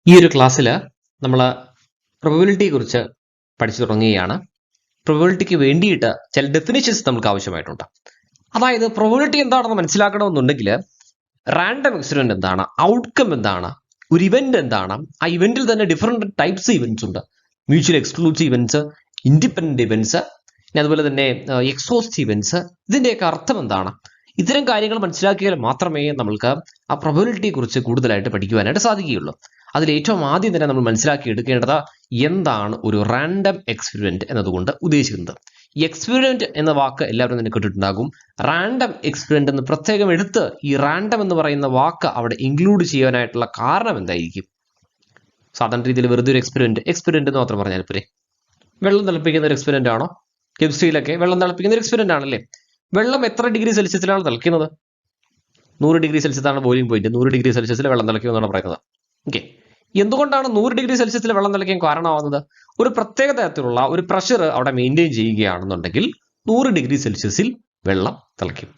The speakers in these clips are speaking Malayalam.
ഈ ഒരു ക്ലാസ്സിൽ നമ്മൾ പ്രോബബിലിറ്റിയെ കുറിച്ച് പഠിച്ചു തുടങ്ങുകയാണ്. പ്രോബബിലിറ്റിക്ക് വേണ്ടിയിട്ട് ചില ഡെഫിനിഷൻസ് നമുക്ക് ആവശ്യമായിട്ടുണ്ട്. അതായത് പ്രോബബിലിറ്റി എന്താണെന്ന് മനസ്സിലാക്കണമെന്നുണ്ടെങ്കിൽ റാൻഡം എക്സ്പെരിമെന്റ് എന്താണ്, ഔട്ട്കം എന്താണ്, ഒരു ഇവന്റ് എന്താണ്, ആ ഇവന്റിൽ തന്നെ ഡിഫറെന്റ് ടൈപ്സ് ഇവന്റ്സ് ഉണ്ട്. Mutual exclusive events, independent events, അതുപോലെ തന്നെ എക്സോസ്റ്റ് ഇവന്റ്സ്. ഇതിന്റെയൊക്കെ അർത്ഥം എന്താണ്? ഇത്തരം കാര്യങ്ങൾ മനസ്സിലാക്കിയാൽ മാത്രമേ നമ്മൾക്ക് ആ പ്രോബബിലിറ്റിയെ കുറിച്ച് കൂടുതലായിട്ട് പഠിക്കുവാനായിട്ട് സാധിക്കുകയുള്ളൂ. അതിൽ ഏറ്റവും ആദ്യം തന്നെ നമ്മൾ മനസ്സിലാക്കി എടുക്കേണ്ടത് എന്താണ് ഒരു റാൻഡം എക്സ്പെരിമെന്റ് എന്നതുകൊണ്ട് ഉദ്ദേശിക്കുന്നത്. ഈ എക്സ്പെരിമെന്റ് എന്ന വാക്ക് എല്ലാവരും തന്നെ കേട്ടിട്ടുണ്ടാകും. റാൻഡം എക്സ്പെരിമെന്റ് എന്ന് പ്രത്യേകം എടുത്ത് ഈ റാൻഡം എന്ന് പറയുന്ന വാക്ക് അവിടെ ഇൻക്ലൂഡ് ചെയ്യാനായിട്ടുള്ള കാരണം എന്തായിരിക്കും? സാധാരണ രീതിയിൽ വെറുതെ ഒരു എക്സ്പെരിമെന്റ് എന്ന് മാത്രം പറഞ്ഞാൽ പോരെ. വെള്ളം തിളപ്പിക്കുന്ന ഒരു എക്സ്പെരിമെന്റ് ആണോ? കെമിസ്ട്രിയിലൊക്കെ വെള്ളം തിളപ്പിക്കുന്ന ഒരു എക്സ്പെരിമെന്റ് ആണല്ലേ. വെള്ളം എത്ര ഡിഗ്രി സെൽഷ്യസിലാണ് തിളക്കുന്നത്? 100 ഡിഗ്രി സെൽഷ്യസാണ് ബോയിലിംഗ് പോയിന്റ്. 100 ഡിഗ്രി സെൽഷ്യസിൽ വെള്ളം തിളയ്ക്കുമെന്നാണ് പറയുന്നത്. ഓക്കെ, എന്തുകൊണ്ടാണ് 100 ഡിഗ്രി സെൽഷ്യസിൽ വെള്ളം തിളയ്ക്കാൻ കാരണമാവുന്നത്? ഒരു പ്രത്യേക തരത്തിലുള്ള ഒരു പ്രഷർ അവിടെ മെയിൻറ്റെയിൻ ചെയ്യുകയാണെന്നുണ്ടെങ്കിൽ 100 ഡിഗ്രി സെൽഷ്യസിൽ വെള്ളം തിളയ്ക്കും.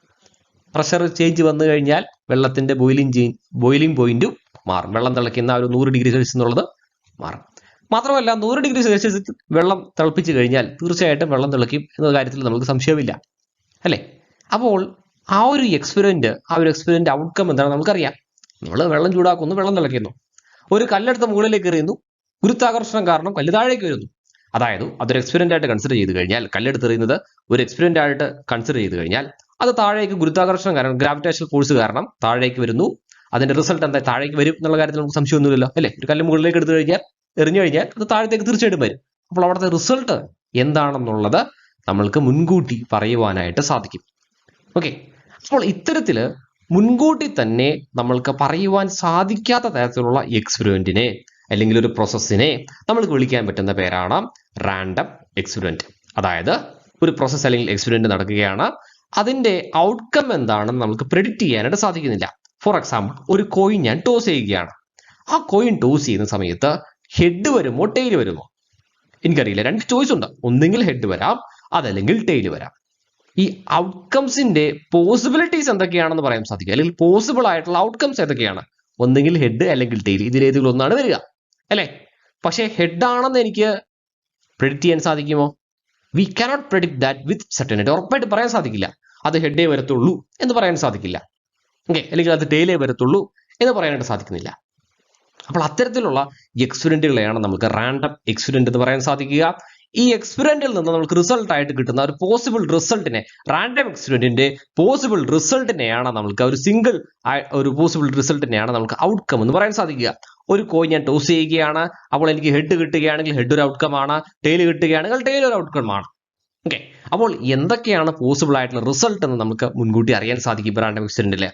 പ്രഷർ ചേഞ്ച് വന്നു കഴിഞ്ഞാൽ വെള്ളത്തിന്റെ ബോയിലിംഗ് പോയിന്റും മാറും. വെള്ളം തിളയ്ക്കുന്ന ഒരു 100 ഡിഗ്രി സെൽഷ്യസ് എന്നുള്ളത് മാറും. മാത്രമല്ല 100 ഡിഗ്രി സെൽഷ്യസിൽ വെള്ളം തിളപ്പിച്ചു കഴിഞ്ഞാൽ തീർച്ചയായിട്ടും വെള്ളം തിളയ്ക്കും എന്ന കാര്യത്തിൽ നമുക്ക് സംശയമില്ല, അല്ലേ? അപ്പോൾ ആ ഒരു എക്സ്പെരിമെന്റ് ഔട്ട്കം എന്താണ് നമുക്കറിയാം. നമ്മൾ വെള്ളം ചൂടാക്കുന്നു, വെള്ളം തിളയ്ക്കുന്നു. ഒരു കല്ലെടുത്ത് മുകളിലേക്ക് എറിയുന്നു, ഗുരുത്വാകർഷണം കാരണം കല്ല് താഴേക്ക് വരുന്നു. അതായത് അതൊരു എക്സ്പെരിമെന്റ് ആയിട്ട് കൺസിഡർ ചെയ്ത് കഴിഞ്ഞാൽ, കല്ലെടുത്ത് എറിയുന്നത് ഒരു എക്സ്പെരിമെന്റ് ആയിട്ട് കൺസിഡർ ചെയ്ത് കഴിഞ്ഞാൽ അത് താഴേക്ക് ഗുരുത്വാകർഷണം കാരണം, ഗ്രാവിറ്റേഷണൽ ഫോഴ്സ് കാരണം താഴേക്ക് വരുന്നു. അതിന്റെ റിസൾട്ട് എന്താ? താഴേക്ക് വരും എന്നുള്ള കാര്യത്തിൽ നമുക്ക് സംശയമൊന്നുമില്ലല്ലോ, അല്ലേ? ഒരു കല്ല് മുകളിലേക്ക് എറിഞ്ഞു കഴിഞ്ഞാൽ അത് താഴത്തേക്ക് തീർച്ചയായിട്ടും വരും. അപ്പോൾ അവിടുത്തെ റിസൾട്ട് എന്താണെന്നുള്ളത് നമ്മൾക്ക് മുൻകൂട്ടി പറയുവാനായിട്ട് സാധിക്കും. ഓക്കെ, അപ്പോൾ ഇത്തരത്തില് മുൻകൂട്ടി തന്നെ നമ്മൾക്ക് പറയുവാൻ സാധിക്കാത്ത തരത്തിലുള്ള എക്സ്പെരിമെന്റിനെ അല്ലെങ്കിൽ ഒരു പ്രോസസ്സിനെ നമ്മൾക്ക് വിളിക്കാൻ പറ്റുന്ന പേരാണ് റാൻഡം എക്സ്പെരിമെന്റ്. അതായത് ഒരു പ്രോസസ്സ് അല്ലെങ്കിൽ എക്സ്പെരിമെന്റ് നടക്കുകയാണ്, അതിന്റെ ഔട്ട്കം എന്താണെന്ന് നമുക്ക് പ്രെഡിക്റ്റ് ചെയ്യാനായിട്ട് സാധിക്കുന്നില്ല. ഫോർ എക്സാമ്പിൾ, ഒരു കോയിൻ ഞാൻ ടോസ് ചെയ്യുകയാണ്. ആ കോയിൻ ടോസ് ചെയ്യുന്ന സമയത്ത് ഹെഡ് വരുമോ ടെയിൽ വരുമോ എനിക്കറിയില്ല. രണ്ട് ചോയ്സ് ഉണ്ട്. ഒന്നെങ്കിൽ ഹെഡ് വരാം, അതല്ലെങ്കിൽ ടെയിൽ വരാം. ഈ ഔട്ട്കംസിന്റെ പോസിബിലിറ്റീസ് എന്തൊക്കെയാണെന്ന് പറയാൻ സാധിക്കും, അല്ലെങ്കിൽ പോസിബിൾ ആയിട്ടുള്ള ഔട്ട്കംസ് ഏതൊക്കെയാണ്? ഒന്നെങ്കിൽ ഹെഡ് അല്ലെങ്കിൽ ടെയിൽ, ഇതിലേതെങ്കിലും ഒന്നാണ് വരിക, അല്ലേ? പക്ഷേ ഹെഡ് ആണെന്ന് എനിക്ക് പ്രെഡിക്റ്റ് ചെയ്യാൻ സാധിക്കുമോ? We cannot predict that with certainty. ഉറപ്പായിട്ട് പറയാൻ സാധിക്കില്ല അത് ഹെഡേ വരത്തുള്ളൂ എന്ന് പറയാൻ സാധിക്കില്ല. ഓക്കെ, അല്ലെങ്കിൽ അത് ടെയിലേ വരത്തുള്ളൂ എന്ന് പറയാനായിട്ട് സാധിക്കുന്നില്ല. അപ്പോൾ അത്തരത്തിലുള്ള എക്സ്പെരിമെന്റുകളെയാണ് നമുക്ക് റാൻഡം എക്സ്പെരിമെന്റ് എന്ന് പറയാൻ സാധിക്കുക. ഈ എക്സ്പെരിമെന്റിൽ നിന്ന് നമുക്ക് റിസൾട്ട് ആയിട്ട് കിട്ടുന്ന ഒരു പോസിബിൾ റിസൾട്ടിനെ, റാൻഡം എക്സ്പെരിമെന്റിന്റെ പോസിബിൾ റിസൾട്ടിനെയാണ് നമുക്ക് ഒരു പോസിബിൾ റിസൾട്ടിനെയാണ് നമുക്ക് ഔട്ട്കം എന്ന് പറയാൻ സാധിക്കുക. ഒരു കോയിൻ ഞാൻ ടോസ് ചെയ്യുകയാണ്, അപ്പോൾ എനിക്ക് ഹെഡ് കിട്ടുകയാണെങ്കിൽ ഹെഡ് ഒരു ഔട്ട്കം ആണ്, ടെയിൽ കിട്ടുകയാണെങ്കിൽ ടെയിൽ ഒരു ഔട്ട്കം ആണ്. ഓക്കെ, അപ്പോൾ എന്തൊക്കെയാണ് പോസിബിൾ ആയിട്ടുള്ള റിസൾട്ട് എന്ന് നമുക്ക് മുൻകൂട്ടി അറിയാൻ സാധിക്കും റാൻഡം എക്സ്പെരിമെന്റില്.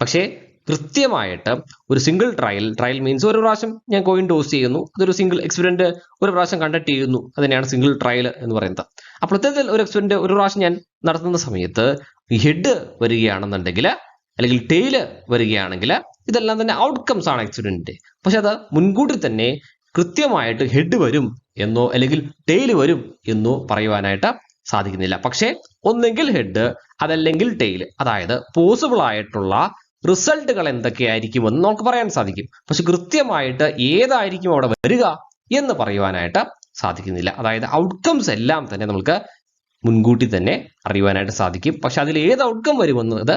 പക്ഷേ കൃത്യമായിട്ട് ഒരു സിംഗിൾ ട്രയൽ മീൻസ് ഒരു പ്രാവശ്യം ഞാൻ കോയിൻ ടോസ് ചെയ്യുന്നു, അതൊരു സിംഗിൾ എക്സ്പെരിമെന്റ് ഒരു പ്രാവശ്യം കണ്ടക്ട് ചെയ്യുന്നു, അതിനെയാണ് സിംഗിൾ ട്രയൽ എന്ന് പറയുന്നത്. അപ്പോൾ ഇത്തരത്തിൽ ഒരു എക്സ്പെരിമെന്റ് ഒരു പ്രാവശ്യം ഞാൻ നടത്തുന്ന സമയത്ത് ഹെഡ് വരികയാണെന്നുണ്ടെങ്കിൽ അല്ലെങ്കിൽ ടെയില് വരികയാണെങ്കിൽ ഇതെല്ലാം തന്നെ ഔട്ട്കംസ് ആണ് എക്സ്പെരിമെന്റിന്റെ. പക്ഷെ അത് മുൻകൂട്ടി തന്നെ കൃത്യമായിട്ട് ഹെഡ് വരും എന്നോ അല്ലെങ്കിൽ ടെയിൽ വരും എന്നോ പറയുവാനായിട്ട് സാധിക്കുന്നില്ല. പക്ഷേ ഒന്നെങ്കിൽ ഹെഡ് അതല്ലെങ്കിൽ ടെയിൽ, അതായത് പോസിബിൾ ആയിട്ടുള്ള റിസൾട്ടുകൾ എന്തൊക്കെയായിരിക്കുമെന്ന് നമുക്ക് പറയാൻ സാധിക്കും. പക്ഷെ കൃത്യമായിട്ട് ഏതായിരിക്കും അവിടെ വരിക എന്ന് പറയുവാനായിട്ട് സാധിക്കുന്നില്ല. അതായത് ഔട്ട്കംസ് എല്ലാം തന്നെ നമുക്ക് മുൻകൂട്ടി തന്നെ അറിയുവാനായിട്ട് സാധിക്കും. പക്ഷെ അതിൽ ഏത് ഔട്ട്കം വരുമെന്നത്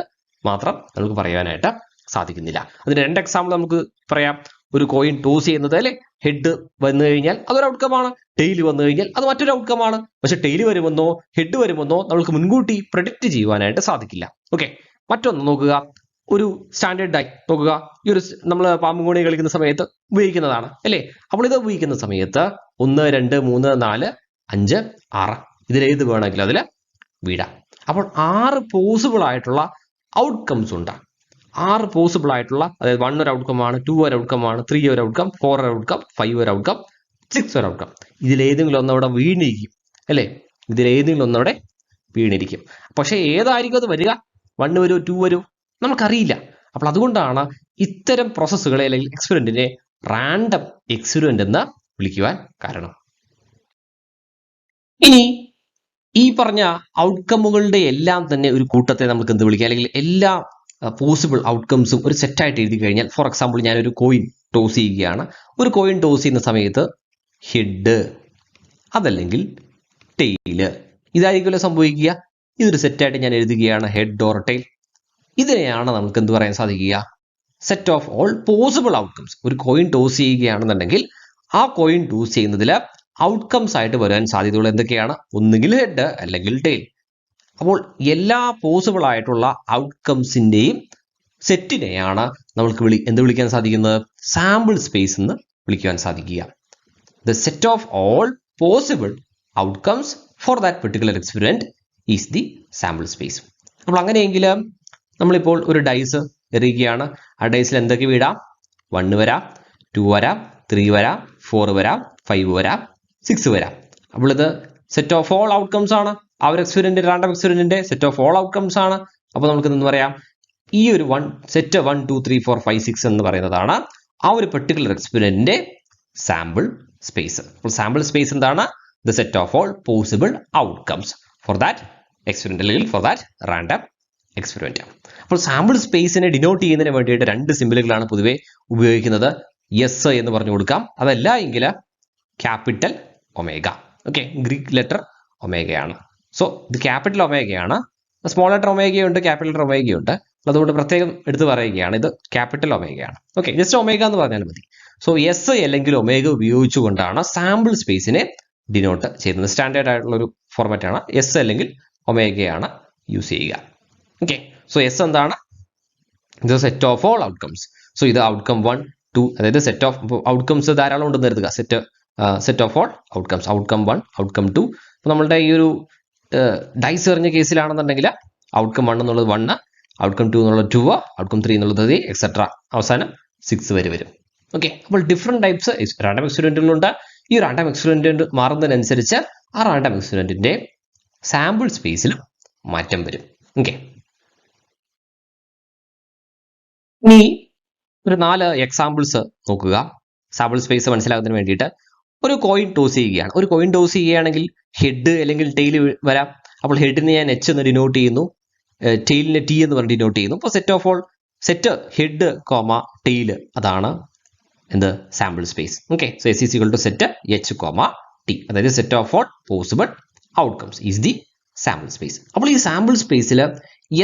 മാത്രം നമുക്ക് പറയാനായിട്ട് സാധിക്കുന്നില്ല. അതിന് രണ്ട് എക്സാമ്പിൾ നമുക്ക് പറയാം. ഒരു കോയിൻ ടോസ് ചെയ്യുന്നത്, അല്ലെ, ഹെഡ് വന്നു കഴിഞ്ഞാൽ അതൊരു ഔട്ട്കമാണ്, ടെയിൽ വന്നു കഴിഞ്ഞാൽ അത് മറ്റൊരു ഔട്ട്കമാണ്. പക്ഷെ ടെയിൽ വരുമെന്നോ ഹെഡ് വരുമെന്നോ നമുക്ക് മുൻകൂട്ടി പ്രെഡിക്റ്റ് ചെയ്യുവാനായിട്ട് സാധിക്കില്ല. ഓക്കെ, മറ്റൊന്ന് നോക്കുക. ഒരു സ്റ്റാൻഡേർഡ് ഡൈ നോക്കുക. ഈ ഒരു നമ്മൾ പാമ്പുംകോണി കളിക്കുന്ന സമയത്ത് ഉപയോഗിക്കുന്നതാണ്, അല്ലേ? അപ്പോൾ ഇത് ഉപയോഗിക്കുന്ന സമയത്ത് 1, 2, 3, 4, 5, 6 ഇതിലേത് വേണമെങ്കിലും അതിൽ വീഴാം. അപ്പോൾ 6 പോസിബിൾ ആയിട്ടുള്ള ഔട്ട്കംസ് ഉണ്ട്. 6 പോസിബിൾ ആയിട്ടുള്ള, അതായത് 1 ഒരു ഔട്ട്കം ആണ്, 2 ഒരു ഔട്ട്കം ആണ്, 3 ഒരു ഔട്ട്കം, 4 ഒരു ഔട്ട്കം, 5 ഒരു ഔട്ട്കം, 6 ഒരു ഔട്ട്കം. ഇതിലേതെങ്കിലും ഒന്നവിടെ വീണിരിക്കും, അല്ലേ? ഇതിലേതെങ്കിലും ഒന്നവിടെ വീണിരിക്കും. പക്ഷെ ഏതായിരിക്കും അത് വരിക? 1 വരൂ, 2 വരൂ, നമുക്കറിയില്ല. അപ്പോൾ അതുകൊണ്ടാണ് ഇത്തരം പ്രോസസ്സുകളെ അല്ലെങ്കിൽ എക്സ്പെരിമെന്റിനെ റാൻഡം എക്സ്പെരിമെന്റ് എന്ന് വിളിക്കുവാൻ കാരണം. ഇനി ഈ പറഞ്ഞ ഔട്ട്കമ്മുകളുടെ എല്ലാം തന്നെ ഒരു കൂട്ടത്തെ നമുക്ക് എന്ത് വിളിക്കാം? അല്ലെങ്കിൽ എല്ലാ പോസിബിൾ ഔട്ട്കംസും ഒരു സെറ്റായിട്ട് എഴുതി കഴിഞ്ഞാൽ, ഫോർ എക്സാമ്പിൾ ഞാനൊരു കോയിൻ ടോസ് ചെയ്യുകയാണ്. ഒരു കോയിൻ ടോസ് ചെയ്യുന്ന സമയത്ത് ഹെഡ് അതല്ലെങ്കിൽ ടെയില് ഇതായിരിക്കുമല്ലോ സംഭവിക്കുക. ഇതൊരു സെറ്റായിട്ട് ഞാൻ എഴുതുകയാണ്, ഹെഡ് ഓർ ടെയിൽ. ഇതിനെയാണ് നമുക്ക് എന്ത് പറയാൻ സാധിക്കുക? Set of all possible outcomes. ഒരു കോയിൻ ടോസ് ചെയ്യുകയാണെന്നുണ്ടെങ്കിൽ ആ കോയിൻ ടോസ് ചെയ്യുന്നതിൽ ഔട്ട്കംസ് ആയിട്ട് വരാൻ സാധ്യതകൾ എന്തൊക്കെയാണ്? ഒന്നുകിൽ ഹെഡ് അല്ലെങ്കിൽ ടെയിൽ. അപ്പോൾ എല്ലാ പോസിബിൾ ആയിട്ടുള്ള ഔട്ട്കംസിൻ്റെയും സെറ്റിനെയാണ് നമ്മൾക്ക് എന്ത് വിളിക്കാൻ സാധിക്കുന്നത്? സാമ്പിൾ സ്പേസ് എന്ന് വിളിക്കാൻ സാധിക്കുക. The set of all possible outcomes for that particular experiment is the sample space. അപ്പോൾ അങ്ങനെയെങ്കിൽ നമ്മളിപ്പോൾ ഒരു ഡൈസ് എറിയുകയാണ്. ആ ഡൈസിൽ എന്തൊക്കെ വീഴാം? 1 വരാം, 2 വരാം, 3 വരാം, 4 വരാം, 5 വരാം, 6 വരാം. അപ്പോൾ ഇത് സെറ്റ് ഓഫ് ഓൾ ഔട്ട്കംസ് ആണ്. ആ ഒരു എക്സ്പെരിമെന്റ്, റാൻഡം എക്സ്പെരിമെന്റിന്റെ സെറ്റ് ഓഫ് ഓൾ ഔട്ട്കംസ് ആണ്. അപ്പോൾ നമുക്ക് എന്ത് പറയാം? ഈ ഒരു സെറ്റ് 1 2 3 4 5 6 എന്ന് പറയുന്നതാണ് ആ ഒരു പെർട്ടിക്കുലർ എക്സ്പെരിമെന്റിന്റെ സാമ്പിൾ സ്പേസ്. അപ്പോൾ സാമ്പിൾ സ്പേസ് എന്താണ്? The set of all possible outcomes for that experiment അല്ലെങ്കിൽ ഫോർ ദാറ്റ് റാൻഡം എക്സ്പെരിമെന്റ്. അപ്പോൾ സാമ്പിൾ സ്പേസിനെ ഡിനോട്ട് ചെയ്യുന്നതിന് വേണ്ടിയിട്ട് 2 സിമ്പിളുകളാണ് പൊതുവെ ഉപയോഗിക്കുന്നത്. എസ് എന്ന് പറഞ്ഞു കൊടുക്കാം, അതല്ല എങ്കിൽ capital omega. Okay, Greek letter ഒമേഗയാണ്. സോ ഇത് ക്യാപിറ്റൽ ഒമേഗയാണ്. സ്മോൾ ലെറ്റർ ഒമേഗയുണ്ട്, ക്യാപിറ്റൽ ലെറ്റർ ഒമേഗയുണ്ട്. അതുകൊണ്ട് പ്രത്യേകം എടുത്ത് പറയുകയാണ്, ഇത് ക്യാപിറ്റൽ ഒമേഗയാണ്. ഓക്കെ, ജസ്റ്റ് ഒമേഗ എന്ന് പറഞ്ഞാൽ മതി. സോ എസ് അല്ലെങ്കിൽ ഒമേഗ ഉപയോഗിച്ചുകൊണ്ടാണ് സാമ്പിൾ സ്പേസിനെ ഡിനോട്ട് ചെയ്യുന്നത്. സ്റ്റാൻഡേർഡ് ആയിട്ടുള്ള ഒരു ഫോർമാറ്റ് ആണ്. എസ് അല്ലെങ്കിൽ ഒമേഗയാണ് യൂസ് ചെയ്യുക. ഓക്കെ, സോ എസ് എന്താണ്? ഇത് set of all outcomes. So ഇത് ഔട്ട്കം 1 2, അതായത് സെറ്റ് ഓഫ് ഔട്ട്കംസ് ധാരാളം ഉണ്ടെന്ന് കരുതുക. Set of all outcomes, outcome 1 outcome 2. അപ്പോൾ നമ്മളുടെ ഈ ഒരു ഡൈസ് എറിഞ്ഞ കേസിലാണെന്നുണ്ടെങ്കിൽ ഔട്ട്കം 1 എന്നുള്ളത് 1, ഔട്ട്കം 2 എന്നുള്ളത് 2, ഔട്ട്കം 3 എന്നുള്ളത് 3, എക്സെട്ര അവസാനം 6 വരെ വരും. ഓക്കെ, അപ്പോൾ ഡിഫറെന്റ് ടൈപ്സ് റാൻഡം എക്സ്പെരിമെന്റുകളുണ്ട്. ഈ റാൻഡം എക്സ്പെരിമെന്റ് മാറുന്നതിനനുസരിച്ച് ആ റാൻഡം എക്സ്പെരിമെന്റിന്റെ സാമ്പിൾ സ്പേസിലും മാറ്റം വരും. ഓക്കെ, ഇനി ഒരു 4 എക്സാമ്പിൾസ് നോക്കുക സാമ്പിൾ സ്പേസ് മനസ്സിലാക്കുന്നതിന് വേണ്ടിയിട്ട്. ഒരു കോയിൻ ടോസ് ചെയ്യുകയാണ്. ഒരു കോയിൻ ടോസ് ചെയ്യുകയാണെങ്കിൽ ഹെഡ് അല്ലെങ്കിൽ ടെയിൽ വരാം. അപ്പോൾ ഹെഡിനെ ഞാൻ എച്ച് എന്ന് ഡിനോട്ട് ചെയ്യുന്നു, ടെയിലിനെ ടി എന്ന് പറഞ്ഞ് ഡിനോട്ട് ചെയ്യുന്നു. അപ്പോൾ set of all set head comma tail, അതാണ് എന്ത്? Sample space. Okay, so S is equal to set H comma T, അതായത് set of all possible outcomes is the sample space. അപ്പോൾ ഈ സാമ്പിൾ സ്പേസിൽ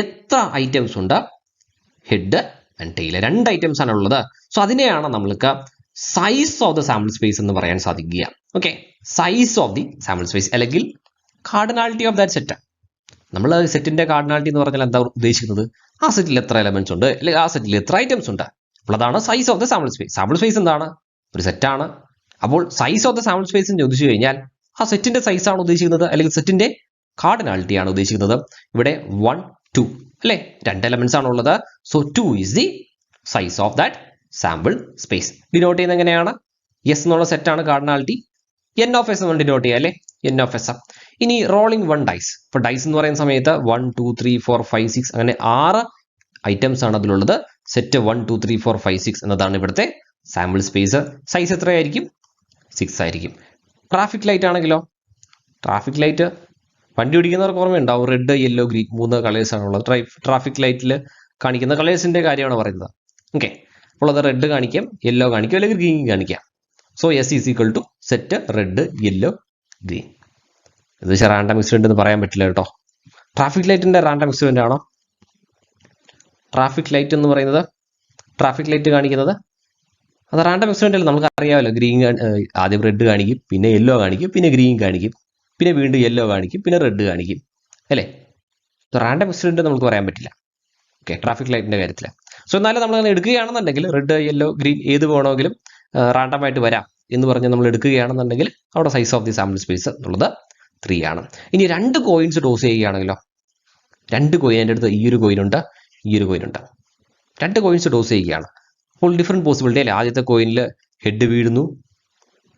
എത്ര ഐറ്റംസ് ഉണ്ട്? ഹെഡ് ആൻഡ് ടെയിൽ, 2 ഐറ്റംസ് ആണ് ഉള്ളത്. സോ അതിനെയാണ് നമ്മൾക്ക് size of the sample space എന്ന് പറയാൻ സാധിക്കുക. Okay, size of the sample space അല്ലെങ്കിൽ കാർഡിനാലിറ്റി ഓഫ് ദാറ്റ് സെറ്റ്. നമ്മൾ സെറ്റിന്റെ കാർഡിനാലിറ്റി എന്ന് പറഞ്ഞാൽ എന്താ ഉദ്ദേശിക്കുന്നത്? ആ സെറ്റിൽ എത്ര എലമെന്റ്സ് ഉണ്ട്, അല്ലെങ്കിൽ ആ സെറ്റിൽ എത്ര ഐറ്റംസ് ഉണ്ട്. അപ്പോൾ അതാണ് size of the sample space. Sample space എന്താണ്? ഒരു സെറ്റാണ്. അപ്പോൾ size of the sample space എന്ന് ചോദിച്ചു കഴിഞ്ഞാൽ ആ സെറ്റിന്റെ സൈസ് ആണ് ഉദ്ദേശിക്കുന്നത്, അല്ലെങ്കിൽ സെറ്റിന്റെ കാർഡിനാലിറ്റി ആണ് ഉദ്ദേശിക്കുന്നത്. ഇവിടെ 1 2 അല്ലേ, 2 എലമെന്റ്സ് ആണ് ഉള്ളത്. So 2 is the size of that sample space. Denote ചെയ്യുന്നത് എങ്ങനെയാണ്? എസ് എന്നുള്ള സെറ്റാണ് കാർഡിനാലിറ്റി, എൻ ഓഫ് എസ് എന്ന് ഡിനോട്ട് ചെയ്യുക അല്ലേ, എൻ ഓഫ് എസ്. ഇനി റോളിംഗ് 1 ഡൈസ്. ഇപ്പോൾ ഡൈസ് എന്ന് പറയുന്ന സമയത്ത് 1 2 3 4 5 6 അങ്ങനെ 6 ഐറ്റംസ് ആണ് അതിലുള്ളത്. സെറ്റ് 1 2 3 4 5 6 എന്നതാണ് ഇവിടുത്തെ സാമ്പിൾ സ്പേസ്. സൈസ് എത്രയായിരിക്കും? 6 ആയിരിക്കും. ട്രാഫിക് ലൈറ്റ് ആണെങ്കിലോ? ട്രാഫിക് ലൈറ്റ് വണ്ടി ഓടിക്കുന്നവർക്ക് ഓർമ്മയുണ്ടാവും, റെഡ് യെല്ലോ ഗ്രീൻ 3 കളേഴ്സ് ആണുള്ളത്. ട്രാഫിക് ലൈറ്റിൽ കാണിക്കുന്ന കളേഴ്സിന്റെ കാര്യമാണ് പറയുന്നത്. ഓക്കെ, അപ്പോൾ അത് റെഡ് കാണിക്കാം, യെല്ലോ കാണിക്കാം, അല്ലെങ്കിൽ ഗ്രീൻ കാണിക്കാം. So S is equal to set red yellow green. ഇത് റാൻഡം എക്സ്പെരിമെന്റ് എന്ന് പറയാൻ പറ്റില്ല കേട്ടോ. ട്രാഫിക് ലൈറ്റിന്റെ റാൻഡം എക്സ്പെരിമെന്റ് ആണോ? ട്രാഫിക് ലൈറ്റ് എന്ന് പറയുന്നത്, ട്രാഫിക് ലൈറ്റ് കാണിക്കുന്നത് അത് റാൻഡം എക്സ്പെരിമെന്റ് അല്ല. നമുക്ക് അറിയാമല്ലോ, ഗ്രീൻ ആദ്യം റെഡ് കാണിക്കും, പിന്നെ യെല്ലോ കാണിക്കും, പിന്നെ ഗ്രീൻ കാണിക്കും, പിന്നെ വീണ്ടും യെല്ലോ കാണിക്കും, പിന്നെ റെഡ് കാണിക്കും അല്ലേ. റാൻഡം എക്സ്പെരിമെന്റ് നമുക്ക് പറയാൻ പറ്റില്ല. ഓക്കെ, ട്രാഫിക് ലൈറ്റിന്റെ കാര്യത്തിൽ. സോ എന്നാലും നമ്മൾ അങ്ങനെ എടുക്കുകയാണെന്നുണ്ടെങ്കിൽ റെഡ് യെല്ലോ ഗ്രീൻ ഏത് വേണമെങ്കിലും റാൻഡം ആയിട്ട് വരാം എന്ന് പറഞ്ഞ് നമ്മൾ എടുക്കുകയാണെന്നുണ്ടെങ്കിൽ അവിടെ size of the sample space എന്നുള്ളത് 3 ആണ്. ഇനി 2 കോയിൻസ് ടോസ് ചെയ്യുകയാണെങ്കിലോ? 2 കോയിൻ, എൻ്റെ അടുത്ത് ഈ ഒരു കോയിനുണ്ട്, ഈ ഒരു കോയിനുണ്ട്. 2 കോയിൻസ് ടോസ് ചെയ്യുകയാണ്. അപ്പോൾ ഡിഫറെൻറ്റ് പോസിബിലിറ്റി അല്ലേ. ആദ്യത്തെ കോയിനിൽ ഹെഡ് വീഴുന്നു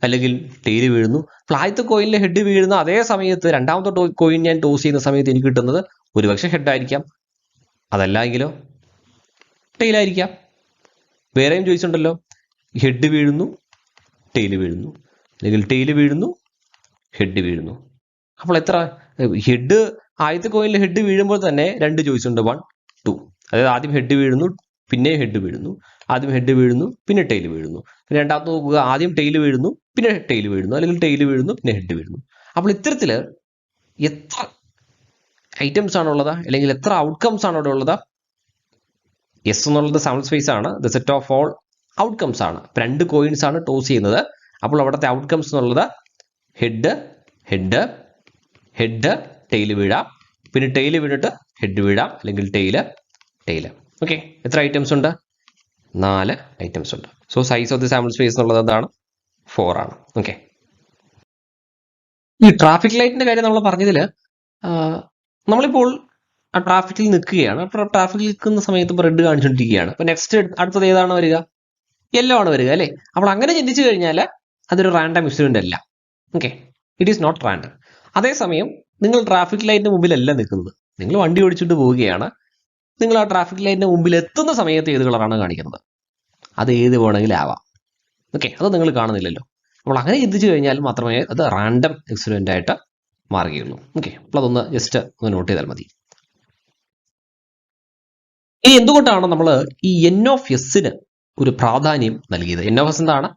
അല്ലെങ്കിൽ ടെയിൽ വീഴുന്നു. അപ്പോൾ ആദ്യത്തെ കോയിനിൽ ഹെഡ് വീഴുന്ന അതേ സമയത്ത് രണ്ടാമത്തെ കോയിൻ ഞാൻ ടോസ് ചെയ്യുന്ന സമയത്ത് എനിക്ക് കിട്ടുന്നത് ഒരുപക്ഷെ ഹെഡ് ആയിരിക്കാം, അതല്ല എങ്കിലോ ടെയിലായിരിക്കാം. വേറെയും ചോദിച്ചിട്ടുണ്ടല്ലോ, ഹെഡ് വീഴുന്നു ടെയിൽ വീഴുന്നു, അല്ലെങ്കിൽ ടെയിൽ വീഴുന്നു ഹെഡ് വീഴുന്നു. അപ്പോൾ എത്ര ഹെഡ്? ആദ്യത്തെ കോയിനിൽ ഹെഡ് വീഴുമ്പോൾ തന്നെ 2 ചോയ്സ് ഉണ്ട്, 1 2. അതായത് ആദ്യം ഹെഡ് വീഴുന്നു പിന്നെ ഹെഡ് വീഴുന്നു, ആദ്യം ഹെഡ് വീഴുന്നു പിന്നെ ടെയിൽ വീഴുന്നു, പിന്നെ രണ്ടാമത്തെ നോക്കുക ആദ്യം ടെയിൽ വീഴുന്നു പിന്നെ ടെയിൽ വീഴുന്നു, അല്ലെങ്കിൽ ടെയിൽ വീഴുന്നു പിന്നെ ഹെഡ് വീഴുന്നു. അപ്പോൾ ഇത്തരത്തിൽ എത്ര ഐറ്റംസ് ആണുള്ളത്, അല്ലെങ്കിൽ എത്ര ഔട്ട്കംസ് ആണ് അവിടെ ഉള്ളത്? എസ് എന്നുള്ളത് സാമ്പിൾ സ്പേസ് ആണ്, the set of all outcomes ആണ്. രണ്ട് കോയിൻസ് ആണ് ടോസ് ചെയ്യുന്നത്. അപ്പോൾ അവിടുത്തെ ഔട്ട്കംസ് എന്നുള്ളത് ഹെഡ് ഹെഡ് ഹെഡ് ടെയിൽ വീഴാം, പിന്നെ ടെയിൽ വീണിട്ട് ഹെഡ് വീഴാം, അല്ലെങ്കിൽ ടെയില് ടെയില്. ഓക്കെ, എത്ര ഐറ്റംസ് ഉണ്ട്? 4 ഐറ്റംസ് ഉണ്ട്. So size of the sample space എന്നുള്ളത് എന്താണ്? 4 ആണ്. ഓക്കെ, ഈ ട്രാഫിക് ലൈറ്റിന്റെ കാര്യം നമ്മൾ പറഞ്ഞതിൽ നമ്മളിപ്പോൾ ആ ട്രാഫിക്കിൽ നിൽക്കുകയാണ്. ട്രാഫിക്കിൽ നിൽക്കുന്ന സമയത്ത് ഇപ്പോൾ റെഡ് കാണിച്ചുകൊണ്ടിരിക്കുകയാണ്. അപ്പോൾ നെക്സ്റ്റ് അടുത്തത് ഏതാണ് വരിക? യെല്ലോ ആണ് വരിക അല്ലേ? അപ്പോൾ അങ്ങനെ ചിന്തിച്ചു കഴിഞ്ഞാൽ അതൊരു റാൻഡം ഇൻസിഡന്റ് അല്ല. Okay, it is not random. അതേസമയം നിങ്ങൾ ട്രാഫിക് ലൈറ്റിന് മുമ്പിലല്ല നിൽക്കുന്നത്, നിങ്ങൾ വണ്ടി ഓടിച്ചിട്ട് പോവുകയാണ്. നിങ്ങൾ ആ ട്രാഫിക് ലൈറ്റിന് മുമ്പിൽ എത്തുന്ന സമയത്ത് ഏത് കളറാണ് കാണിക്കുന്നത്? അത് ഏത് വേണമെങ്കിലും ആവാം. ഓക്കെ, അത് നിങ്ങൾ കാണുന്നില്ലല്ലോ. അപ്പോൾ അങ്ങനെ ചിന്തിച്ചു കഴിഞ്ഞാൽ മാത്രമേ അത് റാൻഡം എക്സ്പെരിമെന്റ് ആയിട്ട് മാറുകയുള്ളൂ. ഓക്കെ, അപ്പോൾ അതൊന്ന് ജസ്റ്റ് ഒന്ന് നോട്ട് ചെയ്താൽ മതി. ഇനി എന്തുകൊണ്ടാണ് നമ്മൾ ഈ എൻ ഓഫ് എസിന് ഒരു പ്രാധാന്യം നൽകിയത്? എൻ ഓഫ് എസ് എന്താണ്?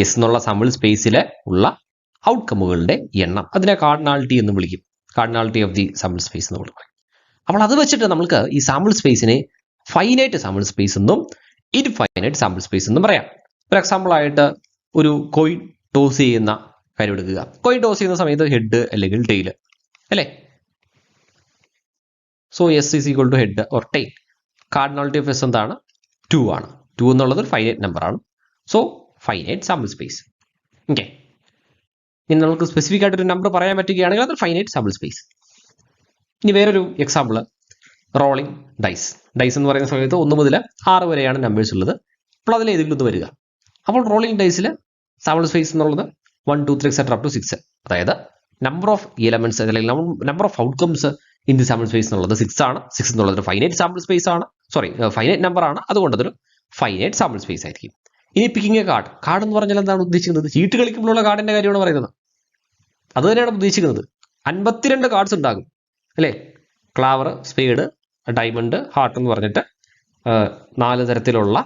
എസ് എന്നുള്ള സാമ്പിൾ സ്പേസിൽ ഉള്ള ഔട്ട്കമ്മുകളുടെ എണ്ണം. അതിനെ കാർഡിനാലിറ്റി എന്ന് വിളിക്കും. Cardinality of the sample space എന്ന് വിളിക്കും. അപ്പോൾ അത് വെച്ചിട്ട് നമുക്ക് ഈ സാമ്പിൾ സ്പേസിനെ ഫൈനൈറ്റ് സാമ്പിൾ സ്പേസ് എന്നും ഇൻഫൈനൈറ്റ് സാമ്പിൾ സ്പേസ് എന്നും പറയാം. ഒരു എക്സാമ്പിൾ ആയിട്ട് ഒരു കോയിൻ ടോസ് ചെയ്യുന്ന കാര്യം എടുക്കുക. കോയിൻ ടോസ് ചെയ്യുന്ന സമയത്ത് ഹെഡ് അല്ലെങ്കിൽ ടെയിൽ അല്ലേ? So S is equal to head or tail. Cardinality of S എന്താണ്? 2 ആണ്. 2 എന്നുള്ളത് ഒരു ഫൈനൈറ്റ് നമ്പർ ആണ്. So finite sample space. Okay, ഇനി നമുക്ക് സ്പെസിഫിക് ആയിട്ടൊരു നമ്പർ പറയാൻ പറ്റുകയാണെങ്കിൽ അതൊരു ഫൈനൈറ്റ് സാമ്പിൾ സ്പേസ്. ഇനി വേറൊരു എക്സാമ്പിൾ, റോളിംഗ് ഡൈസ്. ഡൈസ് എന്ന് പറയുന്ന സമയത്ത് 1 മുതൽ 6 വരെയാണ് നമ്പേഴ്സ് ഉള്ളത്. അപ്പോൾ അതിൽ ഏതെങ്കിലും ഒന്ന് വരിക. അപ്പോൾ റോളിംഗ് ഡൈസിൽ സാമ്പിൾ സ്പേസ് എന്നുള്ളത് 1 2 3 എക്സെട്ര അപ് ടു 6. അതായത് നമ്പർ ഓഫ് എലമെന്റ്സ് അല്ലെങ്കിൽ number of outcomes in the sample space എന്നുള്ളത് 6 ആണ്. 6 എന്നുള്ളത് ഒരു ഫൈനൈറ്റ് സാമ്പിൾ സ്പേസ് ആണ്, ഫൈനൈറ്റ് നമ്പർ ആണ്. അതുകൊണ്ട് അതൊരു ഫൈനൈറ്റ് സാമ്പിൾ സ്പേസ് ആയിരിക്കും. ഇനി പിക്കിംഗ് എ കാർഡ്. കാർഡ് എന്ന് പറഞ്ഞാൽ എന്താണ് ഉദ്ദേശിക്കുന്നത്? ചീട്ട് കളിക്കുമ്പോഴുള്ള കാർഡിന്റെ കാര്യമാണ് പറയുന്നത്. അത് തന്നെയാണ് ഉദ്ദേശിക്കുന്നത്. 52 കാർഡ്സ് ഉണ്ടാകും അല്ലേ? ക്ലാവർ, സ്പേഡ്, ഡയമണ്ട്, ഹാർട്ട് എന്ന് പറഞ്ഞിട്ട് 4 തരത്തിലുള്ള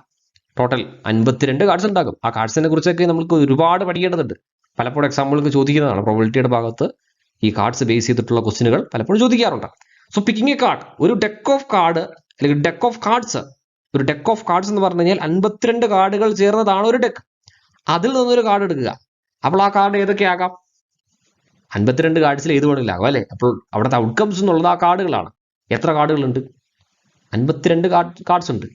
ടോട്ടൽ 52 കാർഡ്സ് ഉണ്ടാകും. ആ കാർഡ്സിനെ കുറിച്ചൊക്കെ നമുക്ക് ഒരുപാട് പഠിക്കേണ്ടതുണ്ട്. പലപ്പോഴും എക്സാമ്പിൾക്ക് ചോദിക്കുന്നതാണ്. പ്രോബബിലിറ്റിയുടെ ഭാഗത്ത് ഈ കാർഡ്സ് ബേസ് ചെയ്തിട്ടുള്ള ക്വസ്റ്റ്യനുകൾ പലപ്പോഴും ചോദിക്കാറുണ്ട്. സോ പിക്കിംഗ് എ കാർഡ്, ഒരു ഡെക്ക് ഓഫ് കാർഡ് അല്ലെങ്കിൽ ഡെക്ക് ഓഫ് കാർഡ്സ്. ഒരു ഡെക്ക് ഓഫ് കാർഡ്സ് എന്ന് പറഞ്ഞു കഴിഞ്ഞാൽ 52 കാർഡുകൾ ചേർന്നതാണ് ഒരു ഡെക്ക്. അതിൽ നിന്നൊരു കാർഡ് എടുക്കുക. അപ്പോൾ ആ കാർഡ് ഏതൊക്കെയാകാം? 52 കാർഡ്സിൽ ഏത് വേണമെങ്കിലും ആകാം അല്ലേ? അപ്പോൾ അവിടുത്തെ ഔട്ട്കംസ് എന്നുള്ളത് ആ കാർഡുകളാണ്. എത്ര കാർഡുകളുണ്ട്? 52 കാർഡ്സ് ഉണ്ട്.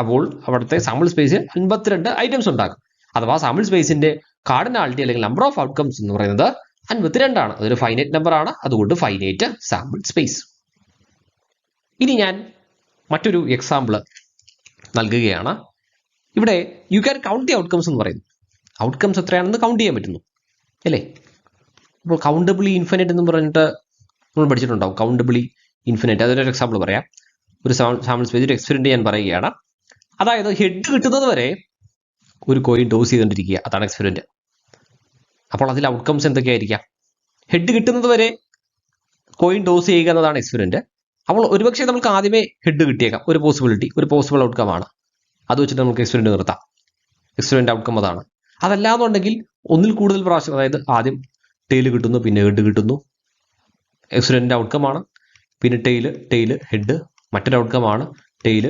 അപ്പോൾ അവിടുത്തെ സാമ്പിൾ സ്പേസിൽ 52 ഐറ്റംസ് ഉണ്ടാകും. അഥവാ സാമ്പിൾ സ്പേസിന്റെ കാർഡിനാലിറ്റി അല്ലെങ്കിൽ നമ്പർ ഓഫ് ഔട്ട്കംസ് എന്ന് പറയുന്നത് 52 ആണ്. അതൊരു ഫൈനൈറ്റ് നമ്പർ ആണ്. അതുകൊണ്ട് ഫൈനൈറ്റ് സാമ്പിൾ സ്പേസ്. ഇനി ഞാൻ മറ്റൊരു എക്സാമ്പിൾ നൽകുകയാണ്. ഇവിടെ you can count the outcomes എന്ന് പറയുന്നു. ഔട്ട്കംസ് എത്രയാണെന്ന് കൗണ്ട് ചെയ്യാൻ പറ്റുന്നു അല്ലേ? ഇപ്പോൾ കൗണ്ടബിളി ഇൻഫിനിറ്റ് എന്ന് പറഞ്ഞിട്ട് നമ്മൾ പഠിച്ചിട്ടുണ്ടാവും. കൗണ്ടബിളി ഇൻഫിനിറ്റ്, അതിനൊരു എക്സാമ്പിൾ പറയാം. ഒരു സാമ്പിൾ സ്പേസ് ഒരു എക്സ്പെരിമെന്റ് ഞാൻ പറയുകയാണ്. അതായത് ഹെഡ് കിട്ടുന്നത് വരെ ഒരു കോയിൻ ടോസ് ചെയ്തുകൊണ്ടിരിക്കുക, അതാണ് എക്സ്പെരിമെന്റ്. അപ്പോൾ അതിൽ ഔട്ട്കംസ് എന്തൊക്കെയായിരിക്കാം? ഹെഡ് കിട്ടുന്നത് വരെ കോയിൻ ടോസ് ചെയ്യുക എന്നതാണ് എക്സ്പെരിമെന്റ്. അപ്പോൾ ഒരുപക്ഷെ നമുക്ക് ആദ്യമേ ഹെഡ് കിട്ടിയേക്കാം. ഒരു പോസിബിലിറ്റി, ഒരു പോസിബിൾ ഔട്ട്കം ആണ്. അത് വെച്ചിട്ട് നമുക്ക് എക്സ്പെരിമെന്റ് നിർത്താം. എക്സ്പെരിമെന്റ് ഔട്ട്കം അതാണ്. അതല്ലാന്നുണ്ടെങ്കിൽ ഒന്നിൽ കൂടുതൽ പ്രാവശ്യം, അതായത് ആദ്യം ടെയിൽ കിട്ടുന്നു പിന്നെ ഹെഡ് കിട്ടുന്നു, എക്സ്പെരിമെന്റിന്റെ ഔട്ട്കം ആണ്. പിന്നെ ടെയിൽ ഹെഡ്, മറ്റൊരു ഔട്ട്കം ആണ് ടെയിൽ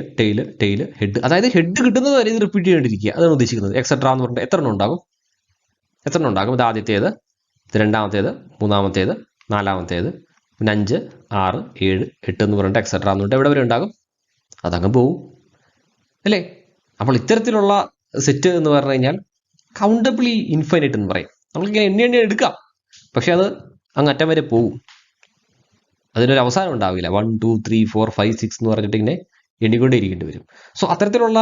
ഹെഡ്. അതായത് ഹെഡ് കിട്ടുന്നത് വരെ ഇത് റിപ്പീറ്റ് ചെയ്യേണ്ടിരിക്കുക, അതാണ് ഉദ്ദേശിക്കുന്നത്. എക്സെട്ര എന്ന് പറഞ്ഞിട്ട് എത്ര എണ്ണം ഉണ്ടാകും? ഇത് ആദ്യത്തേത്, ഇത് രണ്ടാമത്തേത്, മൂന്നാമത്തേത്, നാലാമത്തേത്, പിന്നെ 5 6 7 8 എന്ന് പറഞ്ഞിട്ട് എക്സെട്ര എന്ന് പറഞ്ഞിട്ട് എവിടെ വരെ ഉണ്ടാകും? അതങ്ങ് പോവും അല്ലേ? അപ്പോൾ ഇത്തരത്തിലുള്ള സെറ്റ് എന്ന് പറഞ്ഞു കഴിഞ്ഞാൽ കൗണ്ടബിളി ഇൻഫൈനൈറ്റ് എന്ന് പറയും. നമ്മളിങ്ങനെ എണ്ണി എടുക്കാം, പക്ഷെ അത് അങ്ങ് അറ്റം വരെ പോവും. അതിനൊരു അവസാനം ഉണ്ടാവില്ല. 1 2 3 4 5 6 എന്ന് പറഞ്ഞിട്ട് ഇങ്ങനെ എണ്ണിക്കൊണ്ടേ ഇരിക്കേണ്ടി വരും. സോ അത്തരത്തിലുള്ള